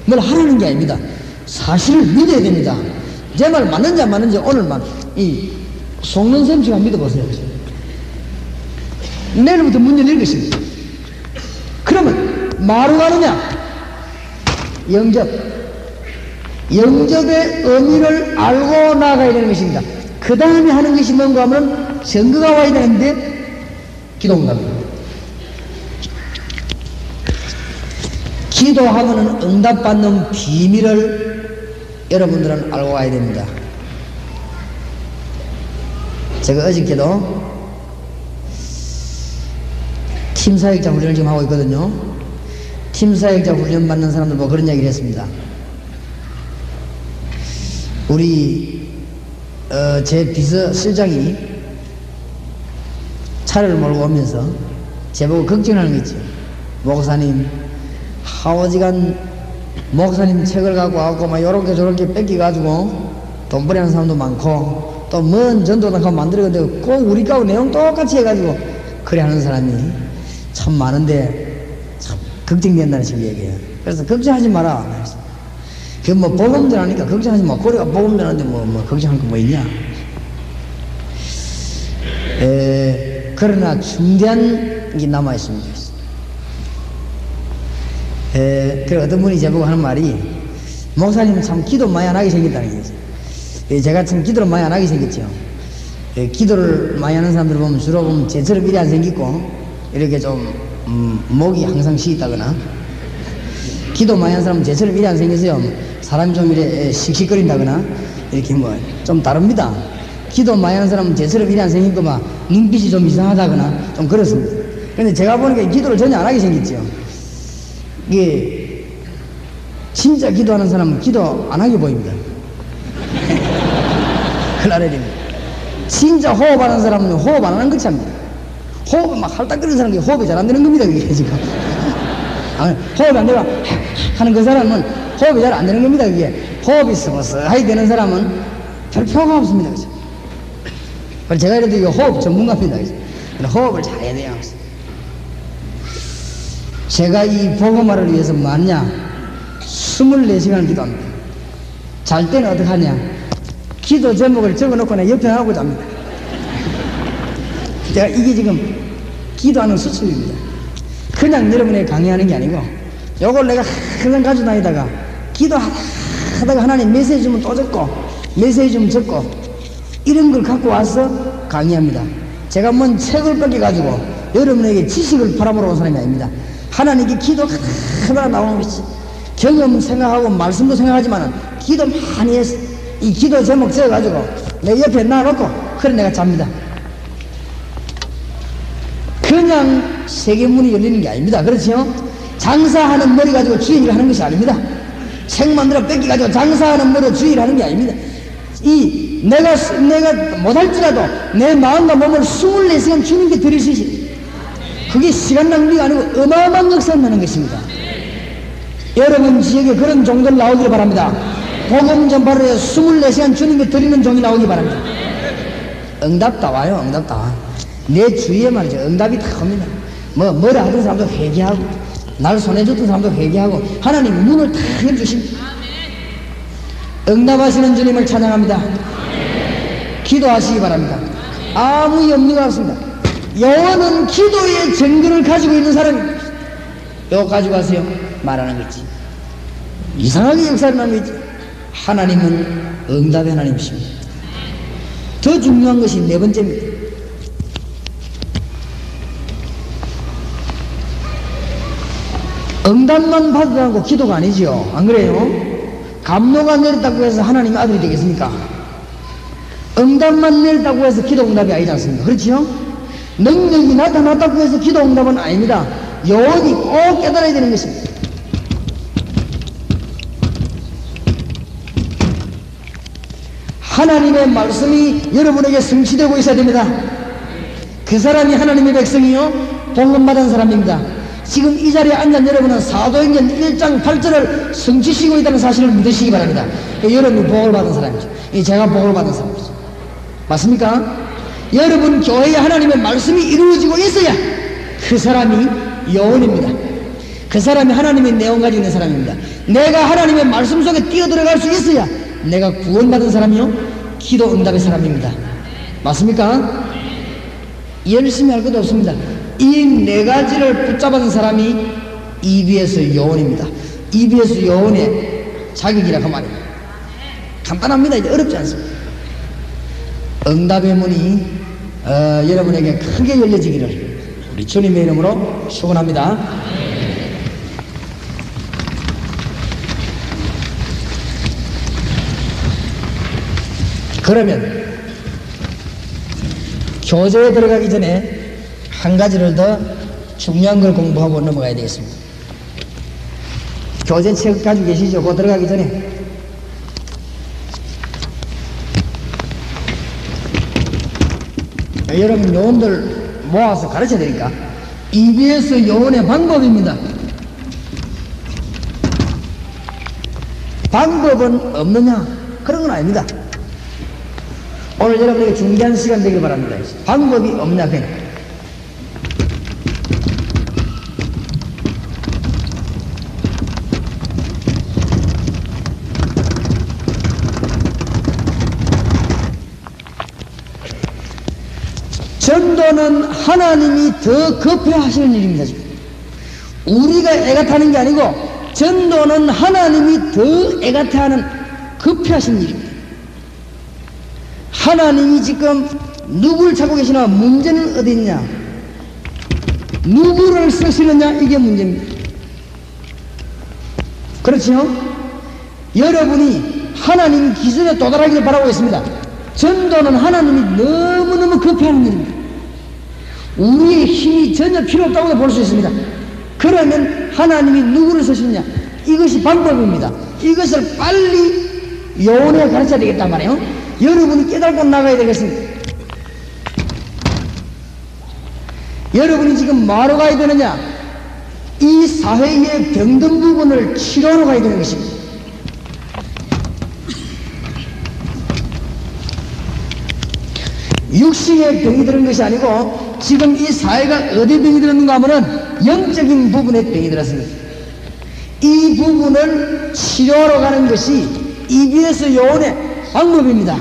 뭘 하라는 게 아닙니다. 사실을 믿어야 됩니다. 제 말 맞는지 안 맞는지 오늘만 이 속는 셈치가 믿어보세요. 내일부터 문 열릴 것입니다. 그러면 뭐로 가느냐? 영접의 의미를 알고 나가야 되는 것입니다. 그 다음에 하는 것이 뭔가 하면 증거가 와야 되는데 기도응답입니다. 기도하면 응답받는 비밀을 여러분들은 알고 와야 됩니다. 제가 어저께도 팀사역자 훈련을 지금 하고 있거든요. 팀사역자 훈련 받는 사람들 뭐 그런 얘기를 했습니다. 우리 제 비서실장이 차를 몰고 오면서 제보고 걱정하는 거 있죠. 목사님 하오지간 목사님 책을 갖고 와갖고 막 요렇게 저렇게 뺏겨가지고 돈벌이하는 사람도 많고 또 먼 전도당 가면 만들어가지고 꼭 우리 가고 내용 똑같이 해가지고 그래 하는 사람이 참 많은데 참 걱정된다는 식으로 얘기해요. 그래서 걱정하지 마라. 그 뭐 복음 전하니까 걱정하지 마. 고래가 복음 전하는데 뭐 걱정할 거 뭐 있냐. 그러나 중대한 게 남아 있습니다. 그 어떤 분이 제보고 하는 말이 목사님은 참 기도 많이 안 하게 생겼다는 거죠. 제가 참 기도를 많이 안 하게 생겼죠. 기도를 많이 하는 사람들 보면 주로 보면 제처럼 일이 안 생기고 이렇게 좀 목이 항상 쉬있다거나 기도 많이 하는 사람은 제처럼 일이 안 생겨서요. 사람이 좀 이렇게 씩씩거린다거나 이렇게 뭐 좀 다릅니다. 기도 많이 하는 사람은 제처럼 일이 안 생기고 막 눈빛이 좀 이상하다거나 좀 그렇습니다. 근데 제가 보니까 기도를 전혀 안 하게 생겼죠. 이게 진짜 기도하는 사람은 기도 안 하게 보입니다. 그날에는 진짜 호흡하는 사람은 호흡 안 하는 것이 합니다. 호흡 막 할딱거리는 사람이 호흡이 잘 안 되는 겁니다. 그게 지금 호흡이 안 되고 하는 그 사람은 호흡이 잘 안 되는 겁니다. 그게 호흡이 스무스하게 되는 사람은 별 표가 없습니다. 그죠? 그래서 제가 이래도 이거 호흡 전문가입니다. 그죠? 호흡을 잘해야 돼요. 제가 이 복음화를 위해서 뭐하냐 24시간을 기도합니다. 잘 때는 어떻게 하냐 기도 제목을 적어놓고 내 옆에 하고 잡니다. 제가 이게 지금 기도하는 수첩입니다. 그냥 여러분에게 강의하는 게 아니고 요걸 내가 항상 가지고 다니다가 기도하다가 하나님 메시지 주면 또 적고 메시지 주면 적고 이런 걸 갖고 와서 강의합니다. 제가 뭔 책을 뺏겨가지고 여러분에게 지식을 팔아보러 온 사람이 아닙니다. 하나님께 기도하다가 나오는 것이 경험 생각하고 말씀도 생각하지만 기도 많이 해서 이 기도 제목 적어가지고 내 옆에 놔놓고 그래 내가 잡니다. 그냥 세계문이 열리는 게 아닙니다. 그렇죠? 장사하는 머리 가지고 주의를 하는 것이 아닙니다. 책 만들어 뺏기가지고 장사하는 머리로 주의를 하는 게 아닙니다. 내가 못할지라도 내 마음과 몸을 24시간 주님께 드릴 수 있어요. 그게 시간 낭비가 아니고 어마어마한 역사를 하는 것입니다. 여러분 지역에 그런 종들 나오기를 바랍니다. 복음 전파를 위해 24시간 주님께 드리는 종이 나오기 바랍니다. 응답 다 와요. 응답 다 와. 내 주위에 말이죠. 응답이 다 옵니다. 뭐라 하던 사람도 회개하고 날 손해줬던 사람도 회개하고 하나님 문을 다 열어주십니다. 응답하시는 주님을 찬양합니다. 기도하시기 바랍니다. 아무 염려가 없습니다. 영원은 기도의 증거를 가지고 있는 사람입니다. 이거 가지고 가세요. 말하는 거지. 이상하게 역사를 하는 거지. 하나님은 응답의 하나님이십니다. 더 중요한 것이 네 번째입니다. 응답만 받으라고 기도가 아니지요. 안 그래요? 감로가 내렸다고 해서 하나님의 아들이 되겠습니까? 응답만 내렸다고 해서 기도 응답이 아니지 않습니까? 그렇지요? 능력이 나타났다고 해서 기도 응답은 아닙니다. 영원히 꼭 깨달아야 되는 것입니다. 하나님의 말씀이 여러분에게 성취되고 있어야 됩니다. 그 사람이 하나님의 백성이요 복음받은 사람입니다. 지금 이 자리에 앉은 여러분은 사도행전 1장 8절을 성취시키고 있다는 사실을 믿으시기 바랍니다. 여러분이 복을 받은 사람이죠. 제가 복을 받은 사람이죠. 맞습니까? 여러분 교회에 하나님의 말씀이 이루어지고 있어야 그 사람이 영혼입니다. 그 사람이 하나님의 내용 가지고 있는 사람입니다. 내가 하나님의 말씀 속에 뛰어들어갈 수 있어야 내가 구원받은 사람이요 기도 응답의 사람입니다. 맞습니까? 열심히 할 것도 없습니다. 이 네 가지를 붙잡은 사람이 EBS 요원입니다. EBS 요원의 자격이라고 말입니다. 간단합니다. 이제 어렵지 않습니다. 응답의 문이 여러분에게 크게 열려지기를 우리 주님의 이름으로 축원합니다. 그러면 교재에 들어가기 전에 한 가지를 더 중요한 걸 공부하고 넘어가야 되겠습니다. 교재 책 가지고 계시죠? 그거 들어가기 전에 여러분 요원들 모아서 가르쳐야 되니까 EBS 요원의 방법입니다. 방법은 없느냐? 그런 건 아닙니다. 오늘 여러분에게 중요한 시간 되길 바랍니다. 방법이 없냐 그냥 전도는 하나님이 더 급해 하시는 일입니다. 지금 우리가 애가 타는 게 아니고 전도는 하나님이 더 애가 타는 급해 하시는 일입니다. 하나님이 지금 누구를 찾고 계시나 문제는 어디 있냐? 누구를 쓰시느냐? 이게 문제입니다. 그렇죠? 여러분이 하나님 기준에 도달하기를 바라고 있습니다. 전도는 하나님이 너무너무 급해하는 일입니다. 우리의 힘이 전혀 필요 없다고 볼 수 있습니다. 그러면 하나님이 누구를 쓰시느냐, 이것이 방법입니다. 이것을 빨리 요원에 가르쳐야 되겠단 말이에요. 여러분이 깨달고 나가야 되겠습니다. 여러분이 지금 뭐하러 가야 되느냐, 이 사회의 병든 부분을 치료하러 가야 되는 것입니다. 육신의 병이 들은 것이 아니고 지금 이 사회가 어디 병이 들었는가 하면은 영적인 부분에 병이 들었습니다. 이 부분을 치료하러 가는 것이 EBS 요원의 방법입니다.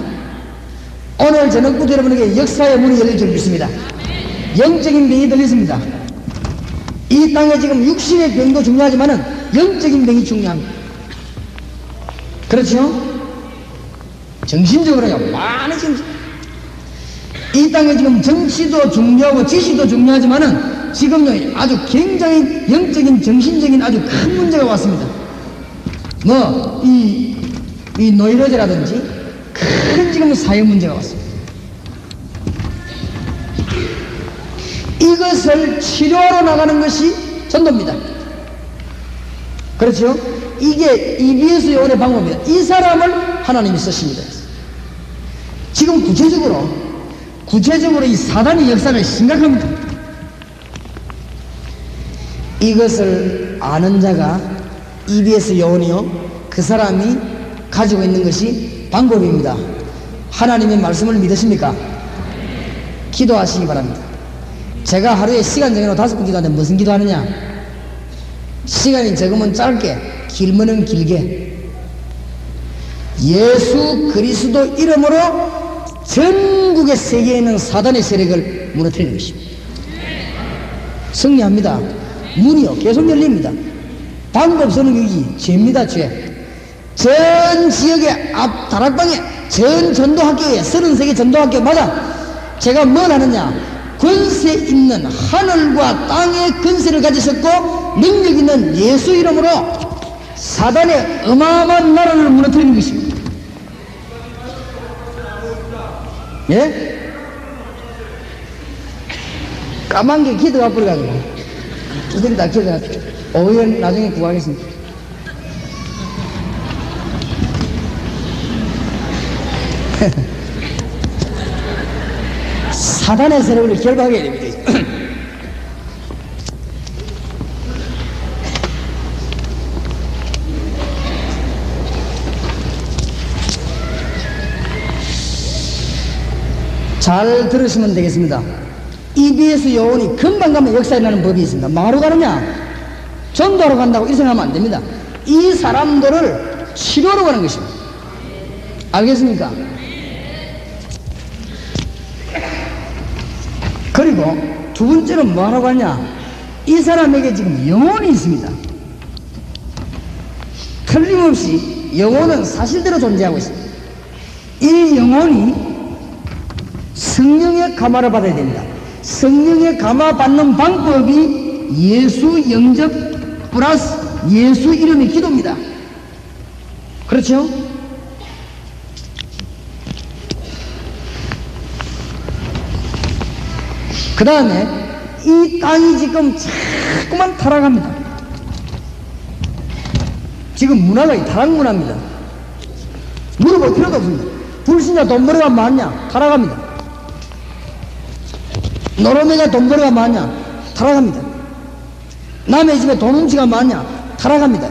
오늘 저녁부터 여러분에게 역사의 문이 열릴 줄 믿습니다. 영적인 병이 들렸습니다. 이 땅에 지금 육신의 병도 중요하지만은 영적인 병이 중요합니다. 그렇죠? 정신적으로요, 많은 이 땅에 지금 정치도 중요하고 지시도 중요하지만은 지금요 아주 굉장히 영적인 정신적인 아주 큰 문제가 왔습니다. 뭐 이 노이로제라든지 큰 지금 사회 문제가 왔습니다. 이것을 치료하러 나가는 것이 전도입니다. 그렇죠? 이게 EBS 요원의 방법입니다. 이 사람을 하나님이 쓰십니다. 지금 구체적으로 이 사단의 역사가 심각합니다. 이것을 아는 자가 EBS 요원이요, 그 사람이 가지고 있는 것이 방법입니다. 하나님의 말씀을 믿으십니까? 기도하시기 바랍니다. 제가 하루에 시간 정해놓고 5번 기도하는데 무슨 기도하느냐? 시간이 적으면 짧게, 길면은 길게, 예수 그리스도 이름으로 전국의 세계에 있는 사단의 세력을 무너뜨리는 것입니다. 승리합니다. 문이요 계속 열립니다. 방법 서는 것이 죄입니다. 죄. 전 지역의 앞 다락방에 전 전도학교에 33개 전도학교마다 제가 뭘 하느냐, 권세 있는 하늘과 땅의 권세를 가지셨고 능력 있는 예수 이름으로 사단의 어마어마한 나라를 무너뜨리는 것입니다. 예? 까만 게 기도가 뿌려가지고 이들이 다 기도가 오후에 나중에 구하겠습니다. 사단의 세력을 결박해야 됩니다. 잘 들으시면 되겠습니다. EBS 요원이 금방 가면 역사에 나는 법이 있습니다. 뭐하러 가느냐? 전도하러 간다고 이 생각하면 안 됩니다. 이 사람들을 치료하러 가는 것입니다. 알겠습니까? 그리고 두 번째는 뭐하러 가냐? 이 사람에게 지금 영혼이 있습니다. 틀림없이 영혼은 사실대로 존재하고 있습니다. 이 영혼이 성령의 감화를 받아야 됩니다. 성령의 감화 받는 방법이 예수 영접 플러스 예수 이름의 기도입니다. 그렇죠? 그 다음에 이 땅이 지금 자꾸만 타락합니다. 지금 문화가 이 타락 문화입니다. 물어볼 필요도 없습니다. 불신자 돈 벌어가 많냐? 타락합니다. 노름이가 돈 벌어가 많냐? 타락합니다. 남의 집에 돈 훔치가 많냐? 타락합니다.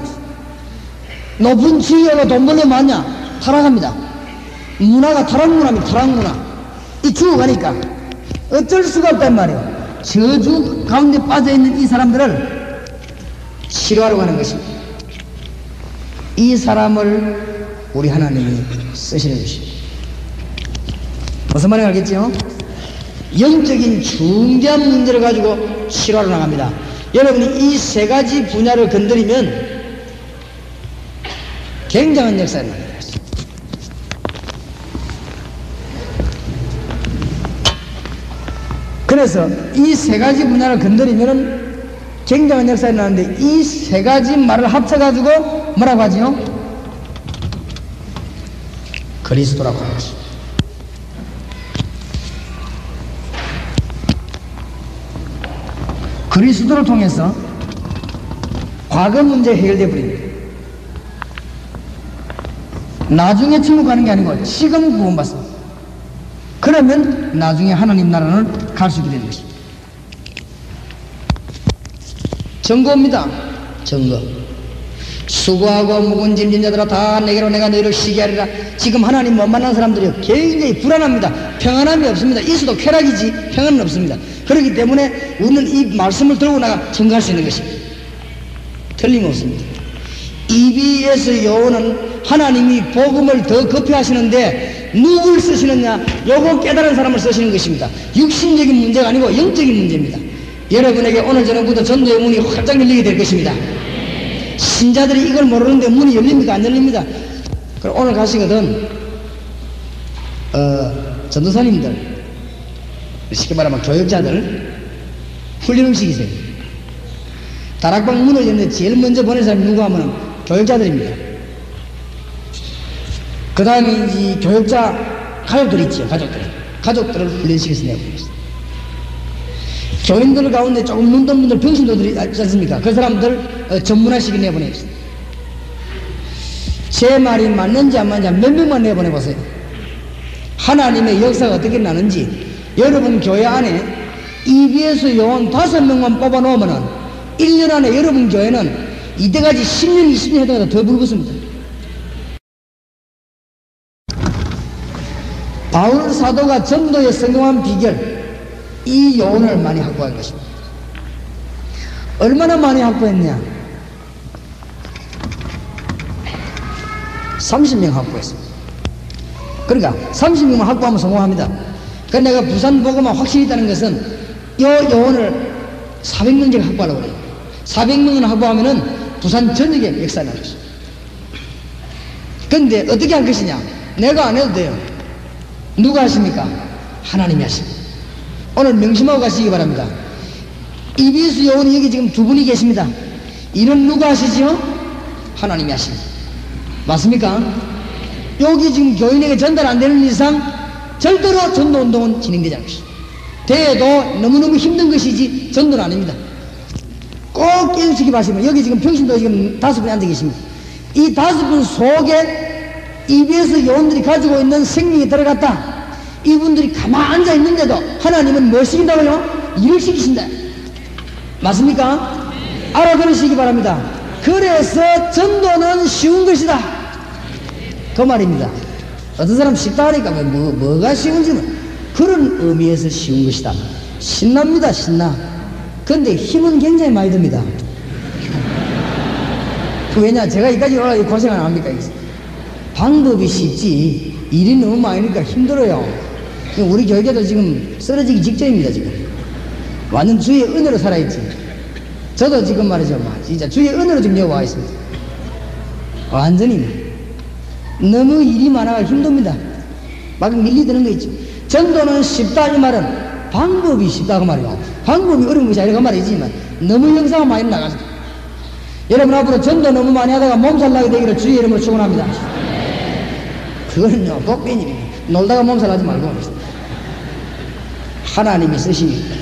높은 지위가 돈 벌어 많냐? 타락합니다. 문화가 타락 문화입니다. 타락 문화. 이 죽어가니까 어쩔 수가 없단 말이에요. 저주 가운데 빠져있는 이 사람들을 치료하러 가는 것입니다. 이 사람을 우리 하나님이 쓰시는 것입니다. 무슨 말인지 알겠죠? 영적인 중대한 문제를 가지고 치료하러 나갑니다. 여러분이 이 세 가지 분야를 건드리면 굉장한 역사를 만듭니다. 그래서 이 세 가지 분야를 건드리면 굉장한 역사가 나는데 이 세 가지 말을 합쳐가지고 뭐라고 하지요? 그리스도라고 하지. 그리스도를 통해서 과거 문제 해결돼 버립니다. 나중에 천국 가는 게 아니고 지금 구원받습니다. 그러면 나중에 하나님 나라를 갈 수 있게 되는 것입니다. 증거입니다. 증거. 수고하고 무거운 짐진 자들아 다 내게로 내가 너희를 쉬게 하리라. 지금 하나님 못 만난 사람들이 굉장히 불안합니다. 평안함이 없습니다. 있어도 쾌락이지 평안은 없습니다. 그렇기 때문에 우리는 이 말씀을 들고 나가 증거할 수 있는 것입니다. 틀림없습니다. EBS 요원은 하나님이 복음을 더 급히 하시는데 누굴 쓰시느냐? 요거 깨달은 사람을 쓰시는 것입니다. 육신적인 문제가 아니고 영적인 문제입니다. 여러분에게 오늘 저녁부터 전도의 문이 활짝 열리게 될 것입니다. 신자들이 이걸 모르는데 문이 열립니까? 안 열립니다. 그럼 오늘 가시거든 전도사님들 쉽게 말하면 교역자들 훈련을 시키세요. 다락방 문을 열는데 제일 먼저 보낸 사람이 누구 하면 교역자들입니다. 그 다음에 이제 교역자 가족들 있죠. 가족들을 훈련시켜서 내보냈어요. 교인들 가운데 조금 눈뜬 분들 병신도들이 있지 않습니까? 그 사람들 전문화시켜 내보냈어요. 제 말이 맞는지 안 맞는지 몇 명만 내보내보세요. 하나님의 역사가 어떻게 나는지. 여러분 교회 안에 EBS 요원 5명만 뽑아놓으면은 1년 안에 여러분 교회는 이때까지 10년, 20년 해도 더 불붙습니다. 바울 사도가 전도에 성공한 비결, 이 요원을 많이 확보한 것입니다. 얼마나 많이 확보했냐? 30명 확보했습니다. 그러니까 30명만 확보하면 성공합니다. 그러니까 내가 부산 보고만 확실히 있다는 것은 이 요원을 400명씩 확보하려고 그래요. 400명을 확보하면은 부산 전역에 역사가 나는 것입니다. 그런데 어떻게 할 것이냐? 내가 안 해도 돼요. 누가 하십니까? 하나님이 하십니다. 오늘 명심하고 가시기 바랍니다. EBS 요원이 여기 지금 2분이 계십니다. 이는 누가 하시지요? 하나님이 하십니다. 맞습니까? 여기 지금 교인에게 전달 안 되는 이상 절대로 전도운동은 진행되지 않을 것입니다. 대회도 너무너무 힘든 것이지 전도는 아닙니다. 꼭 깨우치기 바랍니다. 여기 지금 평신도 지금 5분이 앉아 계십니다. 이 5분 속에 EBS 요원들이 가지고 있는 생명이 들어갔다. 이분들이 가만히 앉아 있는데도 하나님은 뭐 시킨다고요? 일을 시키신다. 맞습니까? 알아들으시기 바랍니다. 그래서 전도는 쉬운 것이다. 그 말입니다. 어떤 사람 쉽다 하니까 뭐가 쉬운지는 그런 의미에서 쉬운 것이다. 신납니다. 신나. 근데 힘은 굉장히 많이 듭니다. 왜냐? 제가 여기까지 올라가서 고생 안 합니까? 방법이 쉽지 일이 너무 많으니까 힘들어요. 우리 교회도 지금 쓰러지기 직전입니다. 지금 완전 주의 은혜로 살아있지. 저도 지금 말이죠, 진짜 주의 은혜로 지금 여기 와 있습니다. 완전히 너무 일이 많아가 힘듭니다. 막 밀리드는 거 있죠. 전도는 쉽다 이 말은 방법이 쉽다고 말이요. 방법이 어려운 것이 아니라 그 말이지만 너무 영상이 많이 나가서 여러분 앞으로 전도 너무 많이 하다가 몸살 나게 되기를 주의 이름으로 축원합니다. 그거는요 복변입니다. 놀다가 몸살 나지 말고 하나님이 쓰십니다.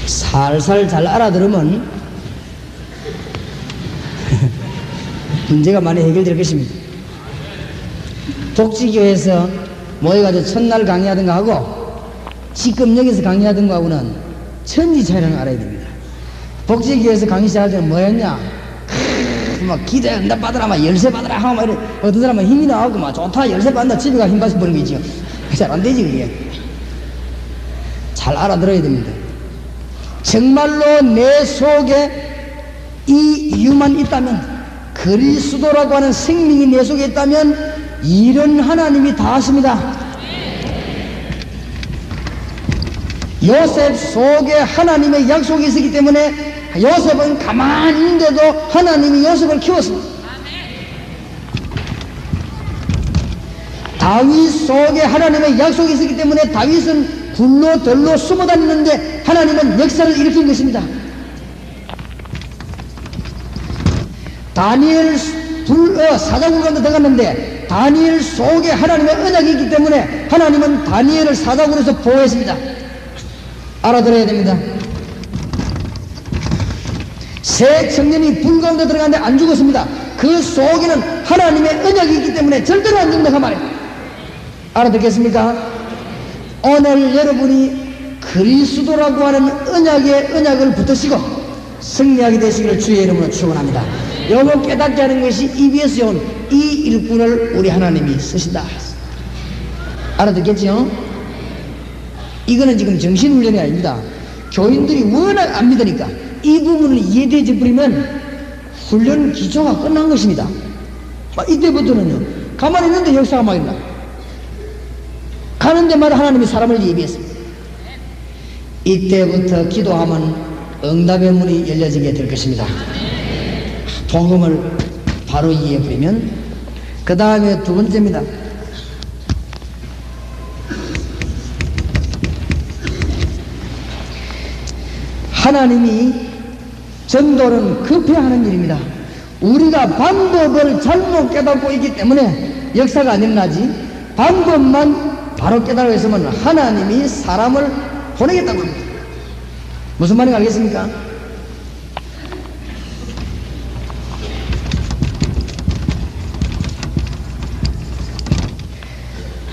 살살 잘 알아들으면 문제가 많이 해결될 것입니다. 복지교회에서 모여가지고 첫날 강의하든가 하고 지금 여기서 강의하든가 하고는 천지 차이라는 걸 알아야 됩니다. 복지교회에서 강의 시작할 때는 뭐였냐? 막 기대 응답 받으라, 막 열쇠 받으라 하고 막 이래. 어떤 사람은 힘이 나가고 막 좋다 열쇠 받는다 집에 가 힘 받아서 버는 거 있죠. 잘 안 되지 그게. 잘 알아들어야 됩니다. 정말로 내 속에 이 이유만 있다면 그리스도라고 하는 생명이 내 속에 있다면 일은 하나님이 다 하십니다. 요셉 속에 하나님의 약속이 있었기 때문에 요셉은 가만히 있는데도 하나님이 요셉을 키웠습니다. 다윗 속에 하나님의 약속이 있었기 때문에 다윗은 굴로 들로 숨어 다니는데 하나님은 역사를 일으킨 것입니다. 다니엘 사자굴 가운데 들어갔는데 다니엘 속에 하나님의 언약이 있기 때문에 하나님은 다니엘을 사자굴에서 보호했습니다. 알아들어야 됩니다. 새 청년이 불 가운데 들어가는데 안 죽었습니다. 그 속에는 하나님의 언약이 있기 때문에 절대로 안 죽는다 그 말이에요. 알아듣겠습니까? 오늘 여러분이 그리스도라고 하는 언약을 붙드시고 승리하게 되시기를 주의 이름으로 축원합니다. 요거 깨닫게 하는 것이 EBS에 온 이 일꾼을 우리 하나님이 쓰신다. 알아듣겠죠? 이거는 지금 정신훈련이 아닙니다. 교인들이 워낙 안 믿으니까 이 부분을 이해되지 버리면 훈련 기초가 끝난 것입니다. 이때부터는요, 가만히 있는데 역사가 막 일어나. 가는 데마다 하나님이 사람을 예비했습니다. 이때부터 기도하면 응답의 문이 열려지게 될 것입니다. 복음을 바로 이해해버리면 그 다음에 두 번째입니다. 하나님이 전도는 급해야 하는 일입니다. 우리가 방법을 잘못 깨닫고 있기 때문에 역사가 안 일어나지, 방법만 바로 깨달고 있으면 하나님이 사람을 보내겠다고 합니다. 무슨 말인지 알겠습니까?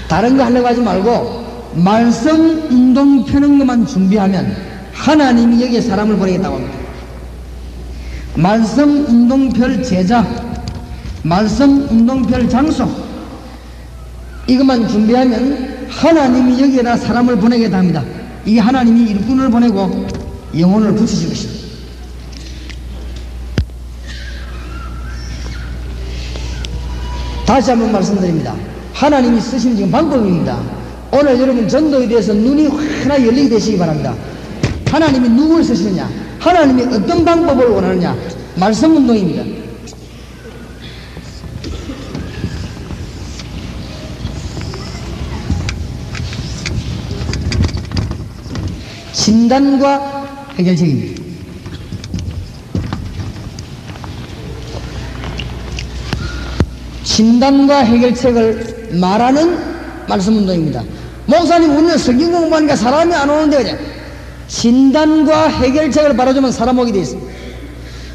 다른 거 하려고 하지 말고 말씀 운동 펴는 것만 준비하면 하나님이 여기에 사람을 보내겠다고 합니다. 말씀 운동별 제자, 말씀 운동별 장소, 이것만 준비하면 하나님이 여기에다 사람을 보내겠다 합니다. 이 하나님이 일꾼을 보내고 영혼을 붙이실 것입니다. 다시 한번 말씀드립니다. 하나님이 쓰시는 지금 방법입니다. 오늘 여러분 전도에 대해서 눈이 환하게 열리게 되시기 바랍니다. 하나님이 누구를 쓰시느냐, 하나님이 어떤 방법을 원하느냐, 말씀 운동입니다. 진단과 해결책입니다. 진단과 해결책을 말하는 말씀 운동입니다. 목사님, 우리는 성경 공부하니까 사람이 안 오는데 그냥 진단과 해결책을 바라주면 사람 오게 되어 있습니다.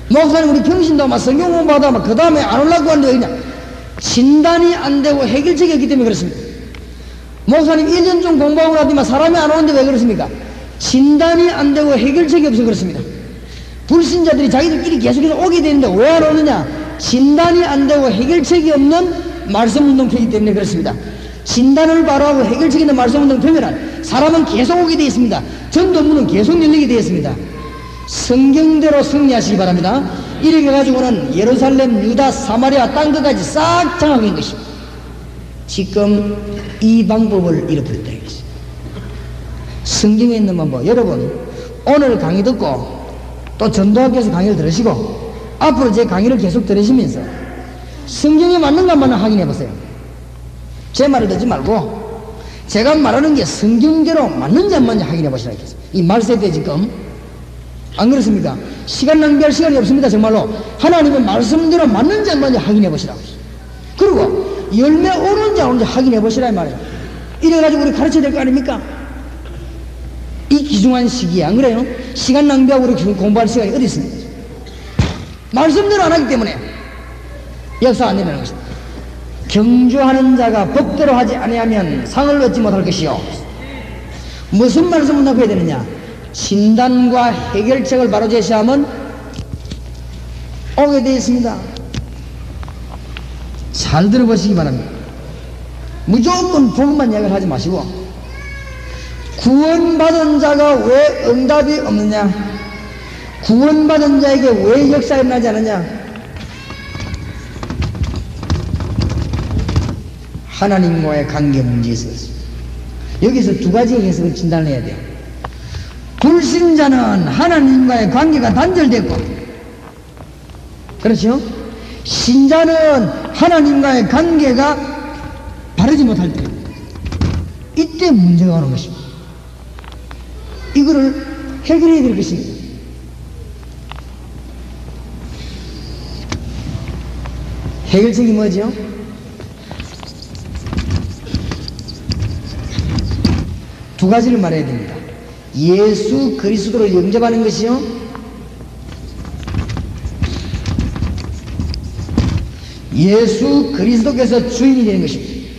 목사님, 우리 평신도 막 성경 공부하다 막 그 다음에 안 오려고 하는데 그냥 진단이 안 되고 해결책이 없기 때문에 그렇습니다. 목사님, 1년 좀 공부하고 나더니만 사람이 안 오는데 왜 그렇습니까? 진단이 안 되고 해결책이 없어서 그렇습니다. 불신자들이 자기들끼리 계속해서 오게 되는데 왜 안 오느냐? 진단이 안 되고 해결책이 없는 말씀 운동 펴기 때문에 그렇습니다. 진단을 바로 하고 해결책 있는 말씀 운동 펴면 사람은 계속 오게 되어 있습니다. 전도문은 계속 열리게 되어 있습니다. 성경대로 승리하시기 바랍니다. 이렇게 가지고는 예루살렘, 유다, 사마리아 땅 끝까지 싹 장악한 것입니다. 지금 이 방법을 잃어버렸다 이것입니다. 성경에 있는 방법, 여러분 오늘 강의 듣고 또 전도학교에서 강의를 들으시고 앞으로 제 강의를 계속 들으시면서 성경에 맞는가 안 맞나 확인해 보세요. 제 말을 듣지 말고 제가 말하는 게 성경대로 맞는지 안 맞는지 확인해 보시라 했겠어요. 이 말세대 지금 안 그렇습니까? 시간 낭비할 시간이 없습니다. 정말로 하나님의 말씀대로 맞는지 안 맞는지 확인해 보시라고. 그리고 열매 오는지 안 오는지 확인해 보시라 이 말이에요. 이래가지고 우리 가르쳐야 될 거 아닙니까? 이 귀중한 시기에 안 그래요? 시간 낭비하고 우리 공부할 시간이 어디 있습니까? 말씀대로 안 하기 때문에 역사 안 일어나는 것입니다. 경주하는 자가 법대로 하지 아니하면 상을 얻지 못할 것이요. 무슨 말씀을 나눠야 되느냐? 진단과 해결책을 바로 제시하면 오게 되어 있습니다. 잘 들어보시기 바랍니다. 무조건 복음만 이야기를 하지 마시고 구원받은 자가 왜 응답이 없느냐, 구원받은 자에게 왜 역사가 일어나지 않느냐, 하나님과의 관계 문제에 있어서 여기서 두 가지 해석을 진단을 해야 돼요. 불신자는 하나님과의 관계가 단절됐고, 그렇죠? 신자는 하나님과의 관계가 바르지 못할 때, 이때 문제가 오는 것입니다. 이거를 해결해야 될 것입니다. 해결책이 뭐죠? 두 가지를 말해야 됩니다. 예수 그리스도를 영접하는 것이요, 예수 그리스도께서 주인이 되는 것입니다.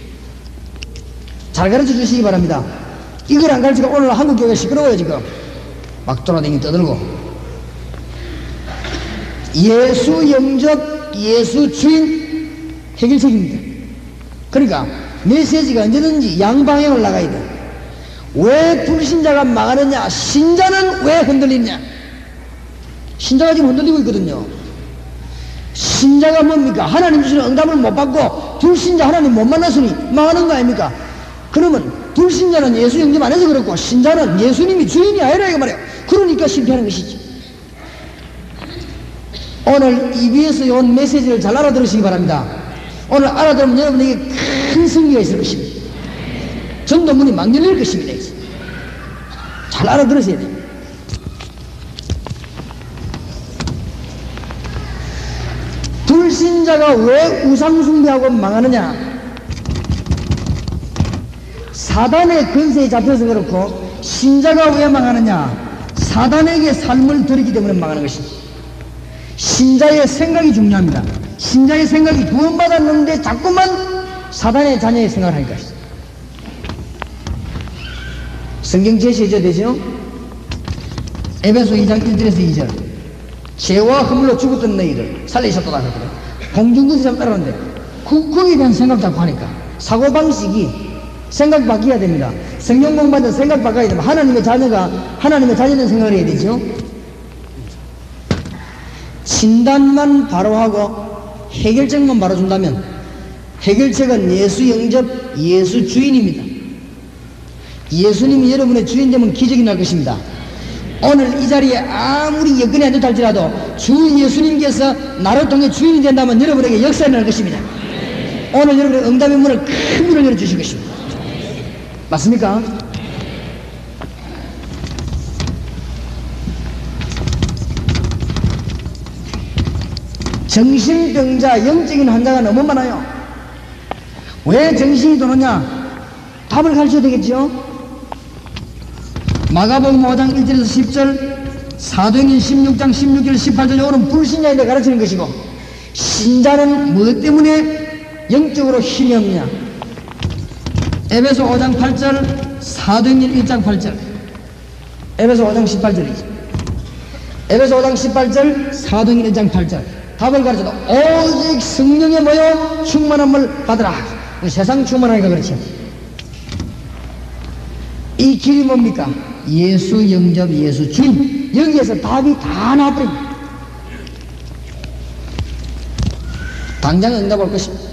잘 가르쳐 주시기 바랍니다. 이걸 안 가르치고 오늘 한국 교회가 시끄러워요. 지금 막 돌아다니기 떠들고. 예수 영접, 예수 주인, 해결책입니다. 그러니까 메시지가 언제든지 양방향을 나가야 돼. 왜 불신자가 망하느냐? 신자는 왜 흔들리느냐? 신자가 지금 흔들리고 있거든요. 신자가 뭡니까? 하나님 주시는 응답을 못 받고 불신자 하나님 못 만났으니 망하는 거 아닙니까? 그러면 불신자는 예수 영접 안 해서 그렇고 신자는 예수님이 주인이 아니라 이거 말이에요. 그러니까 실패하는 것이지. 오늘 EBS에 온 메시지를 잘 알아들으시기 바랍니다. 오늘 알아들으면 여러분에게 큰 승리가 있을 것입니다. 전도문이 막 열릴 것입니다. 잘 알아들으셔야 돼요. 불신자가 왜 우상숭배하고 망하느냐? 사단의 근세에 잡혀서 그렇고, 신자가 왜 망하느냐? 사단에게 삶을 들이기 때문에 망하는 것입니다. 신자의 생각이 중요합니다. 신자의 생각이 구원받았는데 자꾸만 사단의 자녀의 생각을 하니까. 성경 제시해줘야 되죠? 에베소 2장 1절에서 2절. 죄와 허물로 죽었던 너희를 살리셨도다 그랬거든. 공중군세상 따라오는데 거기에 대한 생각 자꾸 하니까 사고방식이 생각 바뀌어야 됩니다. 성경 공부하는 생각 바꿔야 되면 하나님의 자녀가 하나님의 자녀는 생각을 해야 되죠. 진단만 바로 하고 해결책만 바로 준다면 해결책은 예수 영접, 예수 주인입니다. 예수님이 여러분의 주인 되면 기적이 날 것입니다. 오늘 이 자리에 아무리 여건이 안 좋다 할지라도 주 예수님께서 나를 통해 주인이 된다면 여러분에게 역사가 날 것입니다. 오늘 여러분의 응답의 문을 큰 문을 열어주실 것입니다. 맞습니까? 정신병자, 영적인 환자가 너무 많아요. 왜 정신이 도느냐? 답을 가르쳐야 되겠죠? 마가복음 5장 1절에서 10절, 사도행전 16장 16절 18절, 이거는 불신자인데 가르치는 것이고, 신자는 무엇 때문에 영적으로 힘이 없냐? 에베소 5장 8절, 사도행전 1장 8절, 에베소 5장 18절이죠. 에베소 5장 18절, 사도행전 1장 8절. 답을 가르쳐도 오직 성령에 모여 충만함을 받으라. 세상 충만하니까 그렇죠. 이 길이 뭡니까? 예수 영접, 예수 주인. 여기에서 답이 다 나와버립니다. 당장 응답할 것입니다.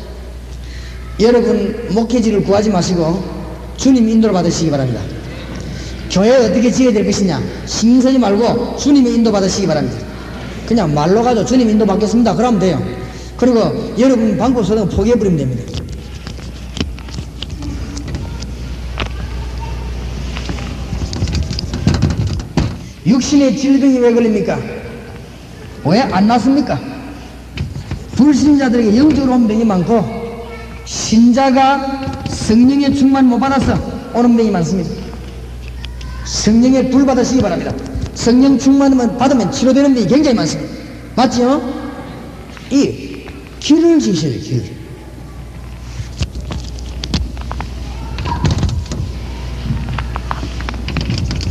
여러분 목회지를 구하지 마시고 주님 인도를 받으시기 바랍니다. 교회 어떻게 지어야 될 것이냐 신경 쓰지 말고 주님의 인도 받으시기 바랍니다. 그냥 말로 가지고 주님 인도 받겠습니다 그러면 돼요. 그리고 여러분 방법 서는 포기해버리면 됩니다. 육신의 질병이 왜 걸립니까? 왜 안 났습니까? 불신자들에게 영적으로 오는 병이 많고 신자가 성령의 충만 못 받아서 오는 병이 많습니다. 성령의 불 받으시기 바랍니다. 성령 충만만 받으면 치료되는 병이 굉장히 많습니다. 맞죠? 이 길을 지셔야 돼요. 길.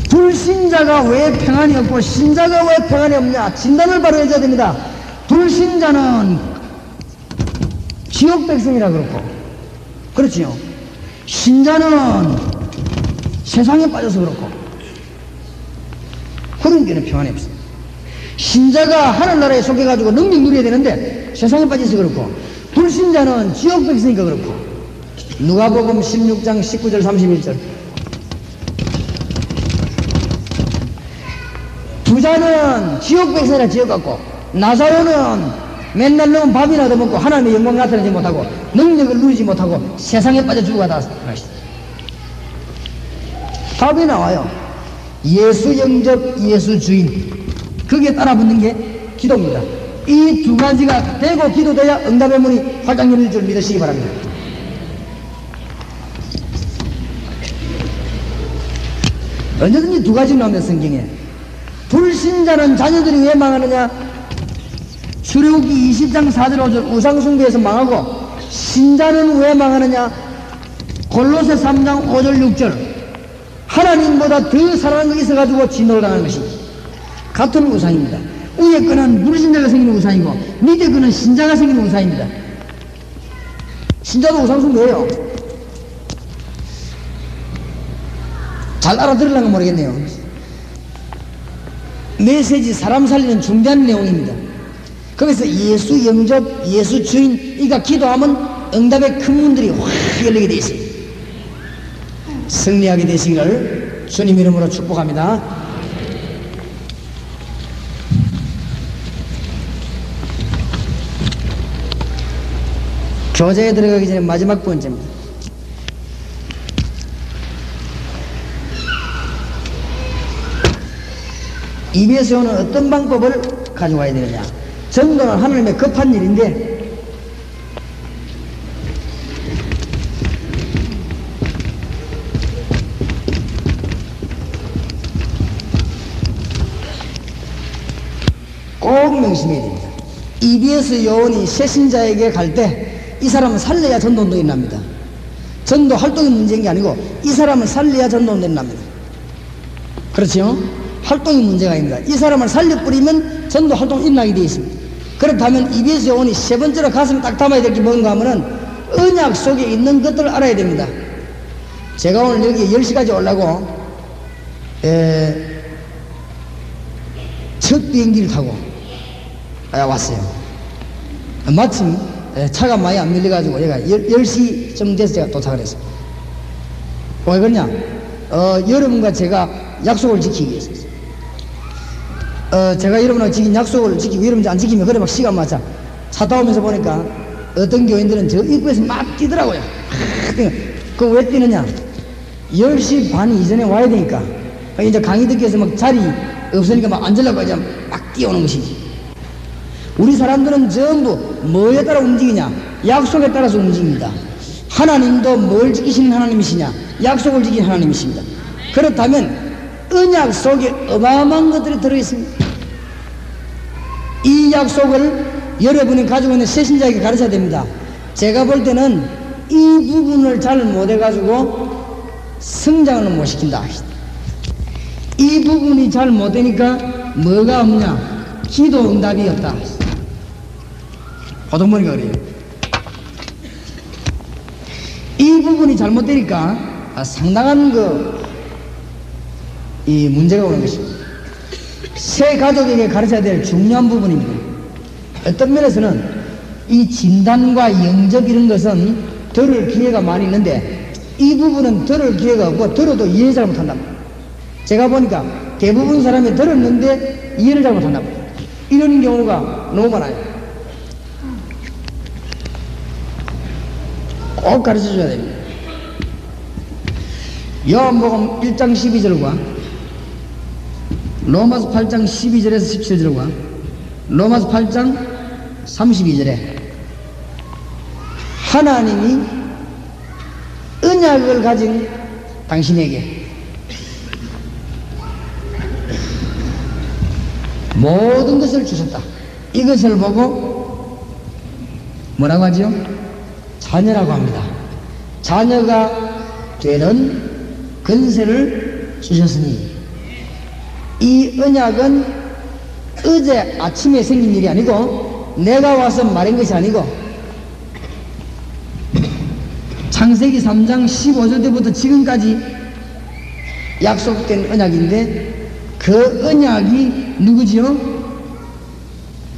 불신자가 왜 평안이 없고 신자가 왜 평안이 없냐? 진단을 바로 해줘야 됩니다. 불신자는 지옥 백성이라 그렇고, 그렇지요. 신자는 세상에 빠져서 그렇고, 그런 게는 평안이 없어요. 신자가 하늘나라에 속해가지고 능력 누려야 되는데 세상에 빠져서 그렇고, 불신자는 지옥 백성이니까 그렇고. 누가복음 16장 19절 31절. 부자는 지옥 백성이라 지옥 같고, 나사로는 맨날 넣은 밥이나 더 먹고 하나님의 영광 나타내지 못하고 능력을 누리지 못하고 세상에 빠져 죽어가다 답이 나와요. 예수 영접, 예수 주인. 거기에 따라붙는 게 기도입니다. 이 두 가지가 되고 기도돼야 응답의 문이 활짝 열릴 줄 믿으시기 바랍니다. 언제든지 두 가지 나옵니다. 성경에. 불신자는 자녀들이 왜 망하느냐? 출애굽기 20장 4절 5절 우상숭배에서 망하고, 신자는 왜 망하느냐? 골로새 3장 5절 6절 하나님보다 더 사랑하는 게 있어가지고 진노를 당하는 것이 같은 우상입니다. 위에 거는 불신자가 생기는 우상이고 밑에 거는 신자가 생기는 우상입니다. 신자도 우상숭배예요. 잘 알아들으려면 모르겠네요. 메시지 사람 살리는 중대한 내용입니다. 거기서 예수 영접, 예수 주인, 이가 기도하면 응답의 큰 문들이 확 열리게 되어 있습니다. 승리하게 되시기를 주님 이름으로 축복합니다. 교제에 들어가기 전에 마지막 번째입니다. 입에서 오는 어떤 방법을 가져와야 되느냐? 전도는 하나님의 급한 일인데, 꼭 명심해야 됩니다. EBS 요원이 새신자에게 갈 때 이 사람은 살려야 전도운동이 일어납니다. 전도 활동이 문제인 게 아니고 이 사람을 살려야 전도운동이 일어납니다. 그렇죠? 활동이 문제가 아닙니다. 이 사람을 살려뿌리면 전도 활동이 일어나게 되어 있습니다. 그렇다면 EBS 요원이 세 번째로 가슴에 딱 담아야 될 게 뭔가 하면은 언약 속에 있는 것들을 알아야 됩니다. 제가 오늘 여기 10시까지 오려고 첫 비행기를 타고 왔어요. 마침 차가 많이 안 밀려가지고 얘가 10시쯤 돼서 제가 도착을 했습니다. 왜 그러냐? 여러분과 제가 약속을 지키기 위해서. 제가 여러분하고 지킨 약속을 지키고 여러분이 안 지키면 그래 막 시간 맞춰. 차 타오면서 보니까 어떤 교인들은 저 입구에서 막 뛰더라고요. 그거 왜 뛰느냐? 10시 반 이전에 와야 되니까. 이제 강의 듣기 위해서 막 자리 없으니까 막 앉으려고 이제 막 뛰어오는 것이지. 우리 사람들은 전부 뭐에 따라 움직이냐? 약속에 따라서 움직입니다. 하나님도 뭘 지키시는 하나님이시냐? 약속을 지키는 하나님이십니다. 그렇다면 언약 속에 어마어마한 것들이 들어있습니다. 이 약속을 여러분이 가지고 있는 새신자에게 가르쳐야 됩니다. 제가 볼 때는 이 부분을 잘 못해가지고 성장을 못 시킨다. 이 부분이 잘 못되니까 뭐가 없냐? 기도 응답이 없다. 보통 보니까 그래요. 이 부분이 잘못되니까 상당한 이 문제가 오는 것입니다. 새 가족에게 가르쳐야 될 중요한 부분입니다. 어떤 면에서는 이 진단과 영접 이런 것은 들을 기회가 많이 있는데 이 부분은 들을 기회가 없고 들어도 이해 잘 못한답니다. 제가 보니까 대부분 사람이 들었는데 이해를 잘 못한답니다. 이런 경우가 너무 많아요. 꼭 가르쳐 줘야 됩니다. 요한복음 1장 12절과 로마서 8장 12절에서 17절과 로마서 8장 32절에 하나님이 언약을 가진 당신에게 모든 것을 주셨다. 이것을 보고 뭐라고 하죠? 자녀라고 합니다. 자녀가 되는 권세를 주셨으니 이 언약은 어제 아침에 생긴 일이 아니고 내가 와서 말한 것이 아니고 창세기 3장 15절 때부터 지금까지 약속된 언약인데 그 언약이 누구지요?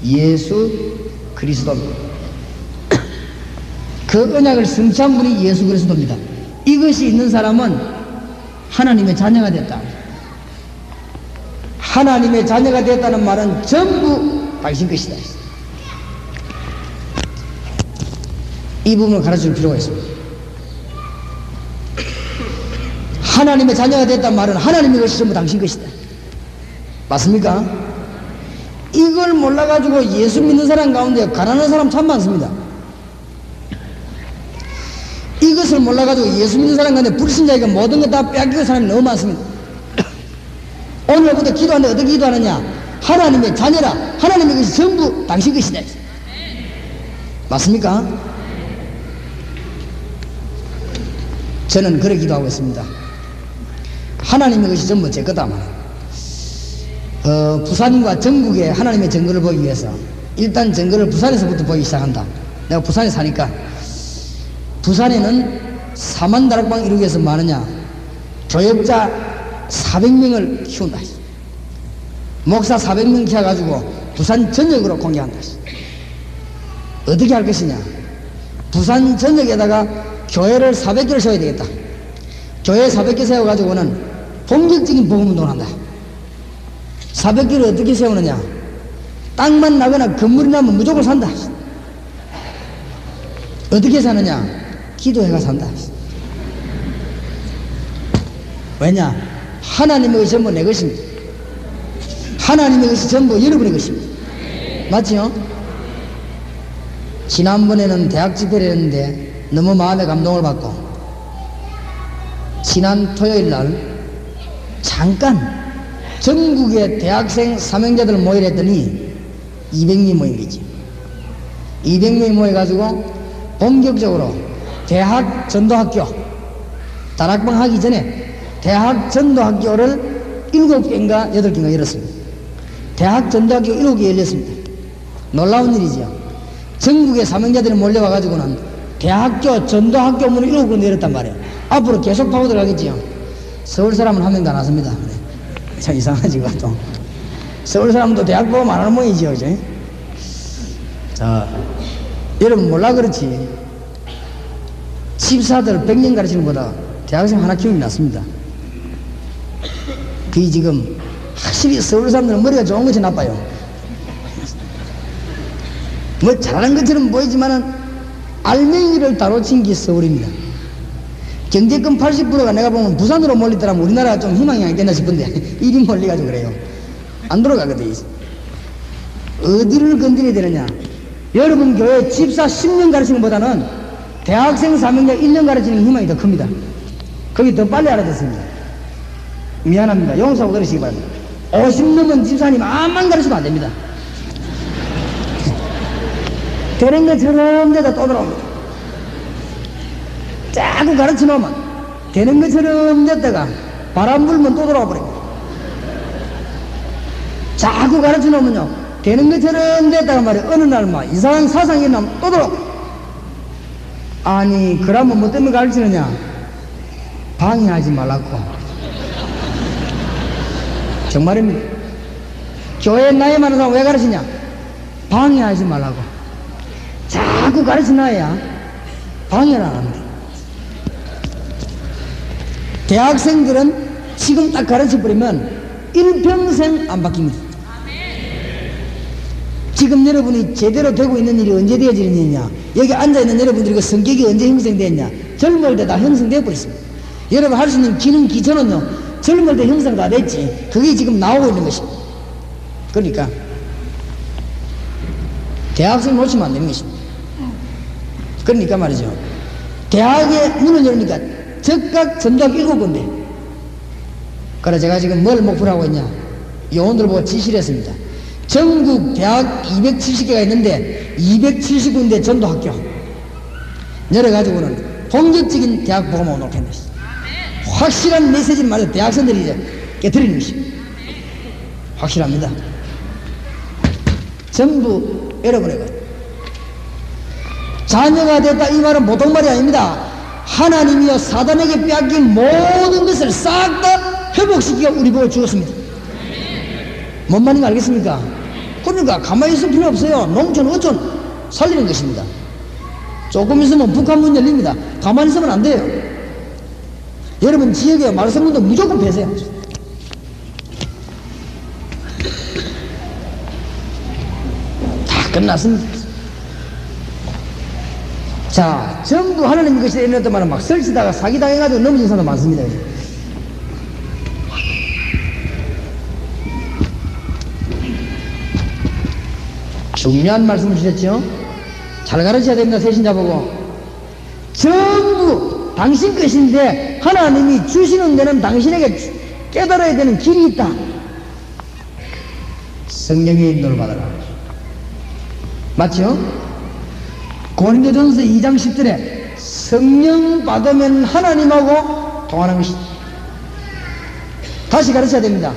예수 그리스도입니다. 그 언약을 성취한 분이 예수 그리스도입니다. 이것이 있는 사람은 하나님의 자녀가 됐다. 하나님의 자녀가 됐다는 말은 전부 당신 것이다. 이 부분을 가르칠 필요가 있습니다. 하나님의 자녀가 됐다는 말은 하나님의 것이 전부 당신 것이다. 맞습니까? 이걸 몰라가지고 예수 믿는 사람 가운데 가난한 사람 참 많습니다. 이것을 몰라가지고 예수 믿는 사람 가운데 불신자에게 모든 것 다 빼앗기는 사람이 너무 많습니다. 오늘부터 기도하는데 어떻게 기도하느냐? 하나님의 자녀라. 하나님의 것이 전부 당신 것이다. 맞습니까? 저는 그렇게 기도하고 있습니다. 하나님의 것이 전부 제 거다. 부산과 전국의 하나님의 증거를 보기 위해서 일단 증거를 부산에서부터 보기 시작한다. 내가 부산에 사니까 부산에는 4만 다락방 이루기 위해서 많으냐? 교역자 400명을 키운다. 목사 400명 키워가지고 부산 전역으로 공개한다. 어떻게 할 것이냐? 부산 전역에다가 교회를 400개를 세워야 되겠다. 교회 400개 세워가지고는 본격적인 복음운동을 한다. 400개를 어떻게 세우느냐? 땅만 나거나 건물이 나면 무조건 산다. 어떻게 사느냐? 기도해가 산다. 왜냐? 하나님의 것이 전부 내 것입니다. 하나님의 것이 전부 여러분의 것입니다. 맞지요? 지난번에는 대학 집회를 했는데 너무 마음에 감동을 받고 지난 토요일날 잠깐 전국의 대학생 사명자들 모이려 했더니 200명이 모인 거지. 200명이 모여가지고 본격적으로 대학 전도학교, 다락방 하기 전에 대학 전도학교를 7개인가 8개인가 열었습니다. 대학 전도학교 7개 열렸습니다. 놀라운 일이죠. 전국의 사명자들이 몰려와가지고는 대학교 전도학교 문을 7군데 열었단 말이에요. 앞으로 계속 파고 들어가겠지요. 서울 사람은 한 명도 안 왔습니다. 참 이상하지 그것도. 서울 사람도 대학 보면 안 하는 모양이지요. 그죠? 자, 여러분 몰라 그렇지 집사들 100년 가르치는 것보다 대학생 하나 키우는 게 낫습니다. 그게 지금 확실히 서울 사람들은 머리가 좋은 것이 나빠요. 뭐 잘하는 것처럼 보이지만은 알맹이를 다뤄친 게 서울입니다. 경제권 80%가 내가 보면 부산으로 몰리더라면 우리나라가 좀 희망이 있겠나 싶은데 이리 몰려가지고 그래요. 안 돌아가거든. 어디를 건드려야 되느냐? 여러분 교회 집사 10년 가르치는 것보다는 대학생 사명자 1년 가르치는 희망이 더 큽니다. 거기 더 빨리 알아듣습니다. 미안합니다. 용서하고 그러시기 바랍니다. 50 넘은 집사님 암만 가르치면 안 됩니다. 되는 것처럼 되다 또 들어옵니다. 자꾸 가르쳐 놓으면 되는 것처럼 됐다가 바람 불면 또 돌아와 버립니다. 자꾸 가르쳐 놓으면요 되는 것처럼 됐다가 말이야 어느 날 막 이상한 사상이 나면 또 돌아와. 아니 그러면 뭐 때문에 가르치느냐? 방해하지 말라고. 정말입니다. 교회 나이 많은 사람 왜 가르치냐? 방해하지 말라고. 자꾸 가르쳐놔야 방해를 안 합니다. 대학생들은 지금 딱 가르쳐버리면 일평생 안 바뀝니다. 지금 여러분이 제대로 되고 있는 일이 언제 되어지는 일이냐? 여기 앉아있는 여러분들이 그 성격이 언제 형성되었냐? 젊을 때 다 형성되어 버렸습니다. 여러분 할 수 있는 기능 기초는요 젊을 때 형성 다 됐지. 그게 지금 나오고 있는 것입니다. 그러니까 대학생 놓치면 안 되는 것입니다. 그러니까 말이죠. 대학에 문을 열으니까 즉각 전도학 7군데. 그래 제가 지금 뭘 목표로 하고 있냐? 요원들 보고 지시를 했습니다. 전국 대학 270개가 있는데 270군데 전도학교 열어가지고는 본격적인 대학 보고만 오도록 했습니다. 확실한 메시지를 말해서 대학생들이 이제 깨뜨리는 것입니다. 확실합니다. 전부 여러분의 것. 자녀가 됐다 이 말은 보통 말이 아닙니다. 하나님이여 사단에게 빼앗긴 모든 것을 싹 다 회복시키고 우리 보고 주었습니다. 뭔 말인지 알겠습니까? 그러니까 가만히 있을 필요 없어요. 농촌 어촌 살리는 것입니다. 조금 있으면 북한 문 열립니다. 가만히 있으면 안 돼요. 여러분 지역에 말씀문도 무조건 폐쇄해야 합니다. 다 끝났습니다. 자, 전부 하나님 것이 이랬던 말은 막 설치다가 사기당해가지고 넘어진 사람도 많습니다. 중요한 말씀을 주셨죠? 잘 가르쳐야 됩니다. 세신자 보고. 전부 당신 것인데 하나님이 주시는 데는 당신에게 깨달아야 되는 길이 있다. 성령의 인도를 받아라. 맞죠? 고린도전서 2장 10절에 성령 받으면 하나님하고 통하는 것이다. 다시 가르쳐야 됩니다.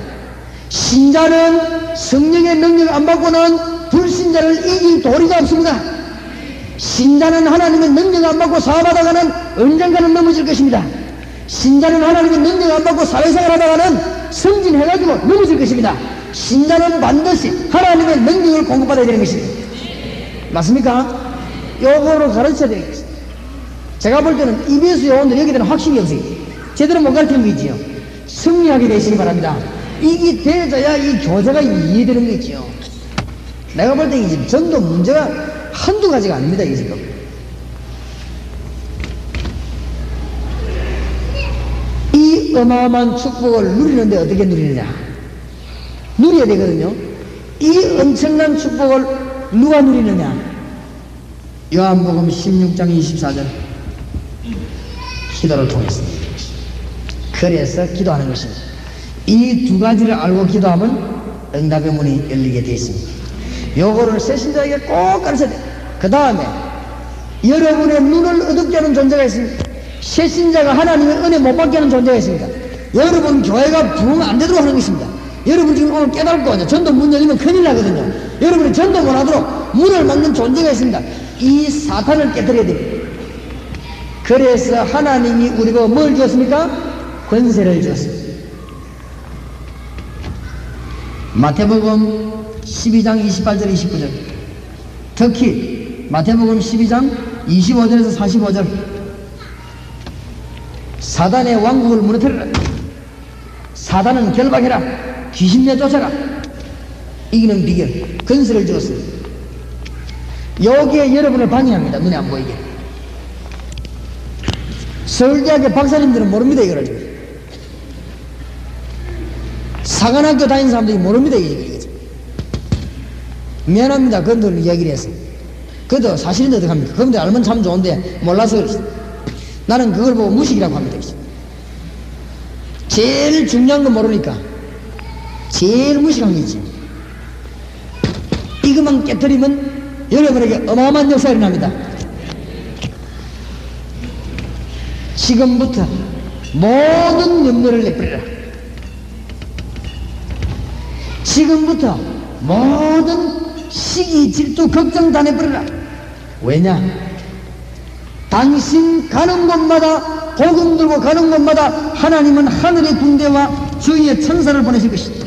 신자는 성령의 능력을 안 받고는 불신자를 이길 도리가 없습니다. 신자는 하나님의 능력을 안 받고 사업하다가는 언젠가는 넘어질 것입니다. 신자는 하나님의 능력을 안 받고 사회생활 하다가는 승진해가지고 넘어질 것입니다. 신자는 반드시 하나님의 능력을 공급받아야 되는 것입니다. 맞습니까? 요거로 가르쳐야 되겠습니다. 제가 볼 때는 EBS 요원들 여기 대한 확신이 없어요. 제대로 못 가르치는 거 있지요. 승리하게 되시기 바랍니다. 이게 되어야 이 교재가 이해되는 거 있지요. 내가 볼 때 이 전도 문제가 한두 가지가 아닙니다. 이 지금 이 어마어마한 축복을 누리는데 어떻게 누리느냐? 누려야 되거든요. 이 엄청난 축복을 누가 누리느냐? 요한복음 16장 24절 기도를 통했습니다. 그래서 기도하는 것입니다. 이 두 가지를 알고 기도하면 응답의 문이 열리게 되어 있습니다. 요거를 새신자에게 꼭 가르쳐야 돼요. 그 다음에 여러분의 눈을 어둡게 하는 존재가 있습니다. 새신자가 하나님의 은혜 못 받게 하는 존재가 있습니다. 여러분 교회가 부흥 안 되도록 하는 것입니다. 여러분 지금 오늘 깨달고 전도 문 열리면 큰일 나거든요. 여러분이 전도 못 하도록 문을 막는 존재가 있습니다. 이 사탄을 깨뜨려야 됩니다. 그래서 하나님이 우리가 뭘 주었습니까? 권세를 주었습니다. 마태복음 12장 28절 29절 특히 마태복음 12장 25절에서 45절 사단의 왕국을 무너뜨려라. 사단은 결박해라. 귀신 내쫓아라. 이기는 비결 권세를 주었습니다. 여기에 여러분을 방해합니다. 눈에 안 보이게. 서울대학교 박사님들은 모릅니다. 이거를 지금 사관학교 다니는 사람들이 모릅니다. 이거 미안합니다. 그분들 이야기를 해서 그것도 사실인데 어떡합니까? 그분들 알면 참 좋은데 몰라서 그렇지. 나는 그걸 보고 무식이라고 합니다. 제일 중요한 거 모르니까 제일 무식한 게 있지. 이것만 깨뜨리면 여러분에게 어마어마한 역사가 일어납니다. 지금부터 모든 염려를 내버려라. 지금부터 모든 시기, 질투, 걱정 다 내버려라. 왜냐? 당신 가는 곳마다 복음 들고 가는 곳마다 하나님은 하늘의 군대와 주위의 천사를 보내실 것이다.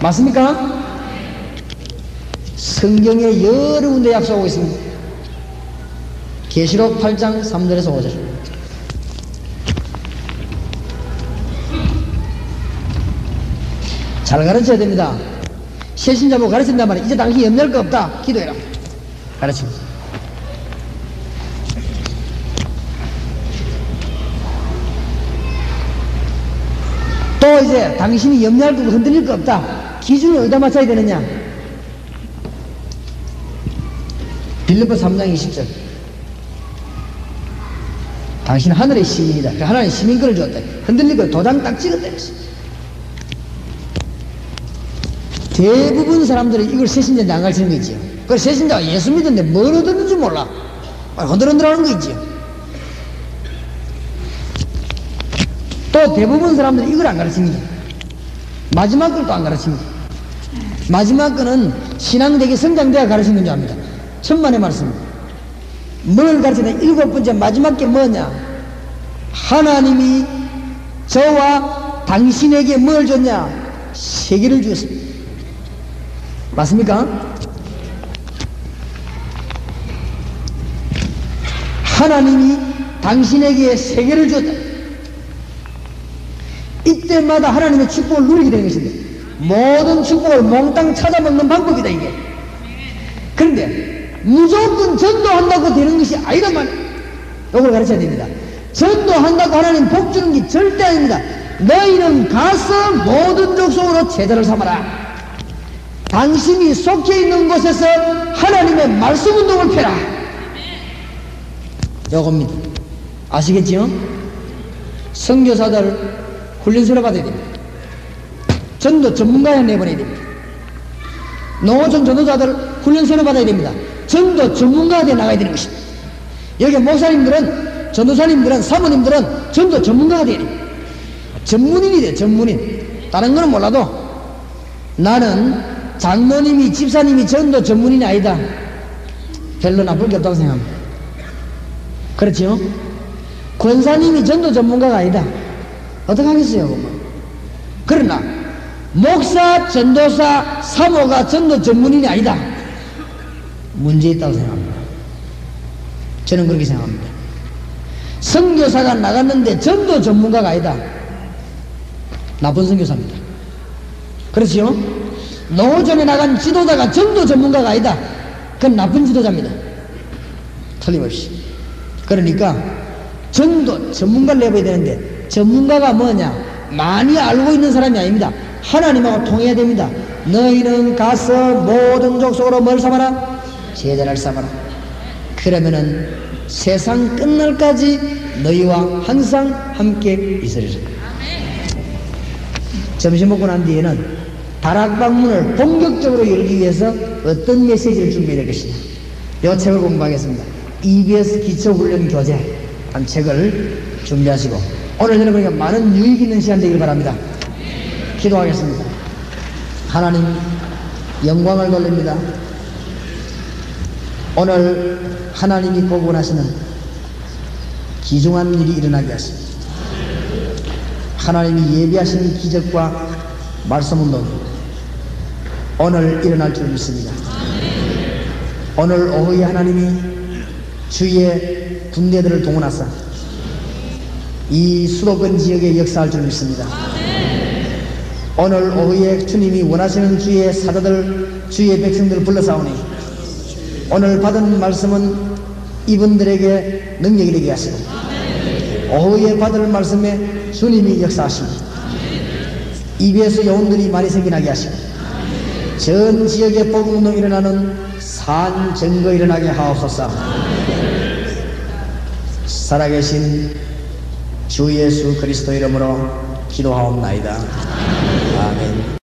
맞습니까? 성경에 여러 군데 약속하고 있습니다. 계시록 8장 3절에서 5절 잘 가르쳐야 됩니다. 새신자 보고 가르친단 말이야. 이제 당신 염려할 거 없다. 기도해라. 가르칩니다. 또 이제 당신이 염려할 거고 흔들릴 거 없다. 기준을 어디다 맞춰야 되느냐? 빌립보 3장 20절 당신은 하늘의 시민이다. 하나님 시민권을 주었다. 흔들릴 거 도장 딱 찍었다. 대부분 사람들이 이걸 새신자인데 안 가르치는 거 있지요. 그 새신자가 예수 믿었는데 뭘 얻었는지 몰라. 흔들흔들 하는 거 있지요. 또 대부분 사람들이 이걸 안 가르칩니다. 마지막 걸 또 안 가르칩니다. 마지막 거는 신앙되게 성장돼야 가르치는 줄 압니다. 천만의 말씀입니다. 뭘 가르치냐? 7번째 마지막 게 뭐냐? 하나님이 저와 당신에게 뭘 줬냐? 세계를 주었습니다. 맞습니까? 하나님이 당신에게 세계를 주었다. 이때마다 하나님의 축복을 누리게 되는 것입니다. 모든 축복을 몽땅 찾아먹는 방법이다 이게. 그런데 무조건 전도한다고 되는 것이 아니란 말이에요. 이걸 가르쳐야 됩니다. 전도한다고 하나님 복 주는 게 절대 아닙니다. 너희는 가서 모든 족속으로 제자를 삼아라. 당신이 속해 있는 곳에서 하나님의 말씀 운동을 펴라. 요겁니다. 아시겠지요? 선교사들 훈련소를 받아야 됩니다. 전도 전문가에 내보내야 됩니다. 농어촌 전도자들 훈련소를 받아야 됩니다. 전도 전문가가 되어 나가야 되는 것입니다. 여기 목사님들은, 전도사님들은, 사모님들은 전도 전문가가 되어야 됩니다. 전문인이 돼요. 전문인. 다른 거는 몰라도 나는 장로님이, 집사님이 전도 전문인이 아니다, 별로 나쁠 게 없다고 생각합니다. 그렇죠? 권사님이 전도 전문가가 아니다, 어떡하겠어요? 그러나 목사, 전도사, 사모가 전도 전문인이 아니다, 문제 있다고 생각합니다. 저는 그렇게 생각합니다. 선교사가 나갔는데 전도 전문가가 아니다, 나쁜 선교사입니다. 그렇지요? 노전에 나간 지도자가 전도 전문가가 아니다, 그건 나쁜 지도자입니다. 틀림없이. 그러니까 전도 전문가를 내봐야 되는데, 전문가가 뭐냐? 많이 알고 있는 사람이 아닙니다. 하나님하고 통해야 됩니다. 너희는 가서 모든 족속으로 뭘 삼아라? 제자를 삼아라. 그러면은 세상 끝날까지 너희와 항상 함께 있으리라. 점심 먹고 난 뒤에는 다락방문을 본격적으로 열기 위해서 어떤 메시지를 준비해야 될 것이냐, 이 책을 공부하겠습니다. EBS 기초훈련 교재 한 책을 준비하시고, 오늘 저는 그러니까 많은 유익 있는 시간 되길 바랍니다. 기도하겠습니다. 하나님, 영광을 돌립니다. 오늘 하나님이 보고 원하시는 귀중한 일이 일어나게 하십니다. 하나님이 예비하신 기적과 말씀운동 오늘 일어날 줄 믿습니다. 오늘 오후에 하나님이 주의 군대들을 동원하사 이 수도권 지역에 역사할 줄 믿습니다. 오늘 오후에 주님이 원하시는 주의 사도들, 주의 백성들을 불러사오니 오늘 받은 말씀은 이분들에게 능력이 되게 하시고, 오후에 받을 말씀에 주님이 역사하십니다. EBS 요원들이 많이 생겨나게 하시고, 전 지역에 복음운동 일어나는 산 증거 일어나게 하옵소서. 살아계신 주 예수 그리스도 이름으로 기도하옵나이다. 아멘.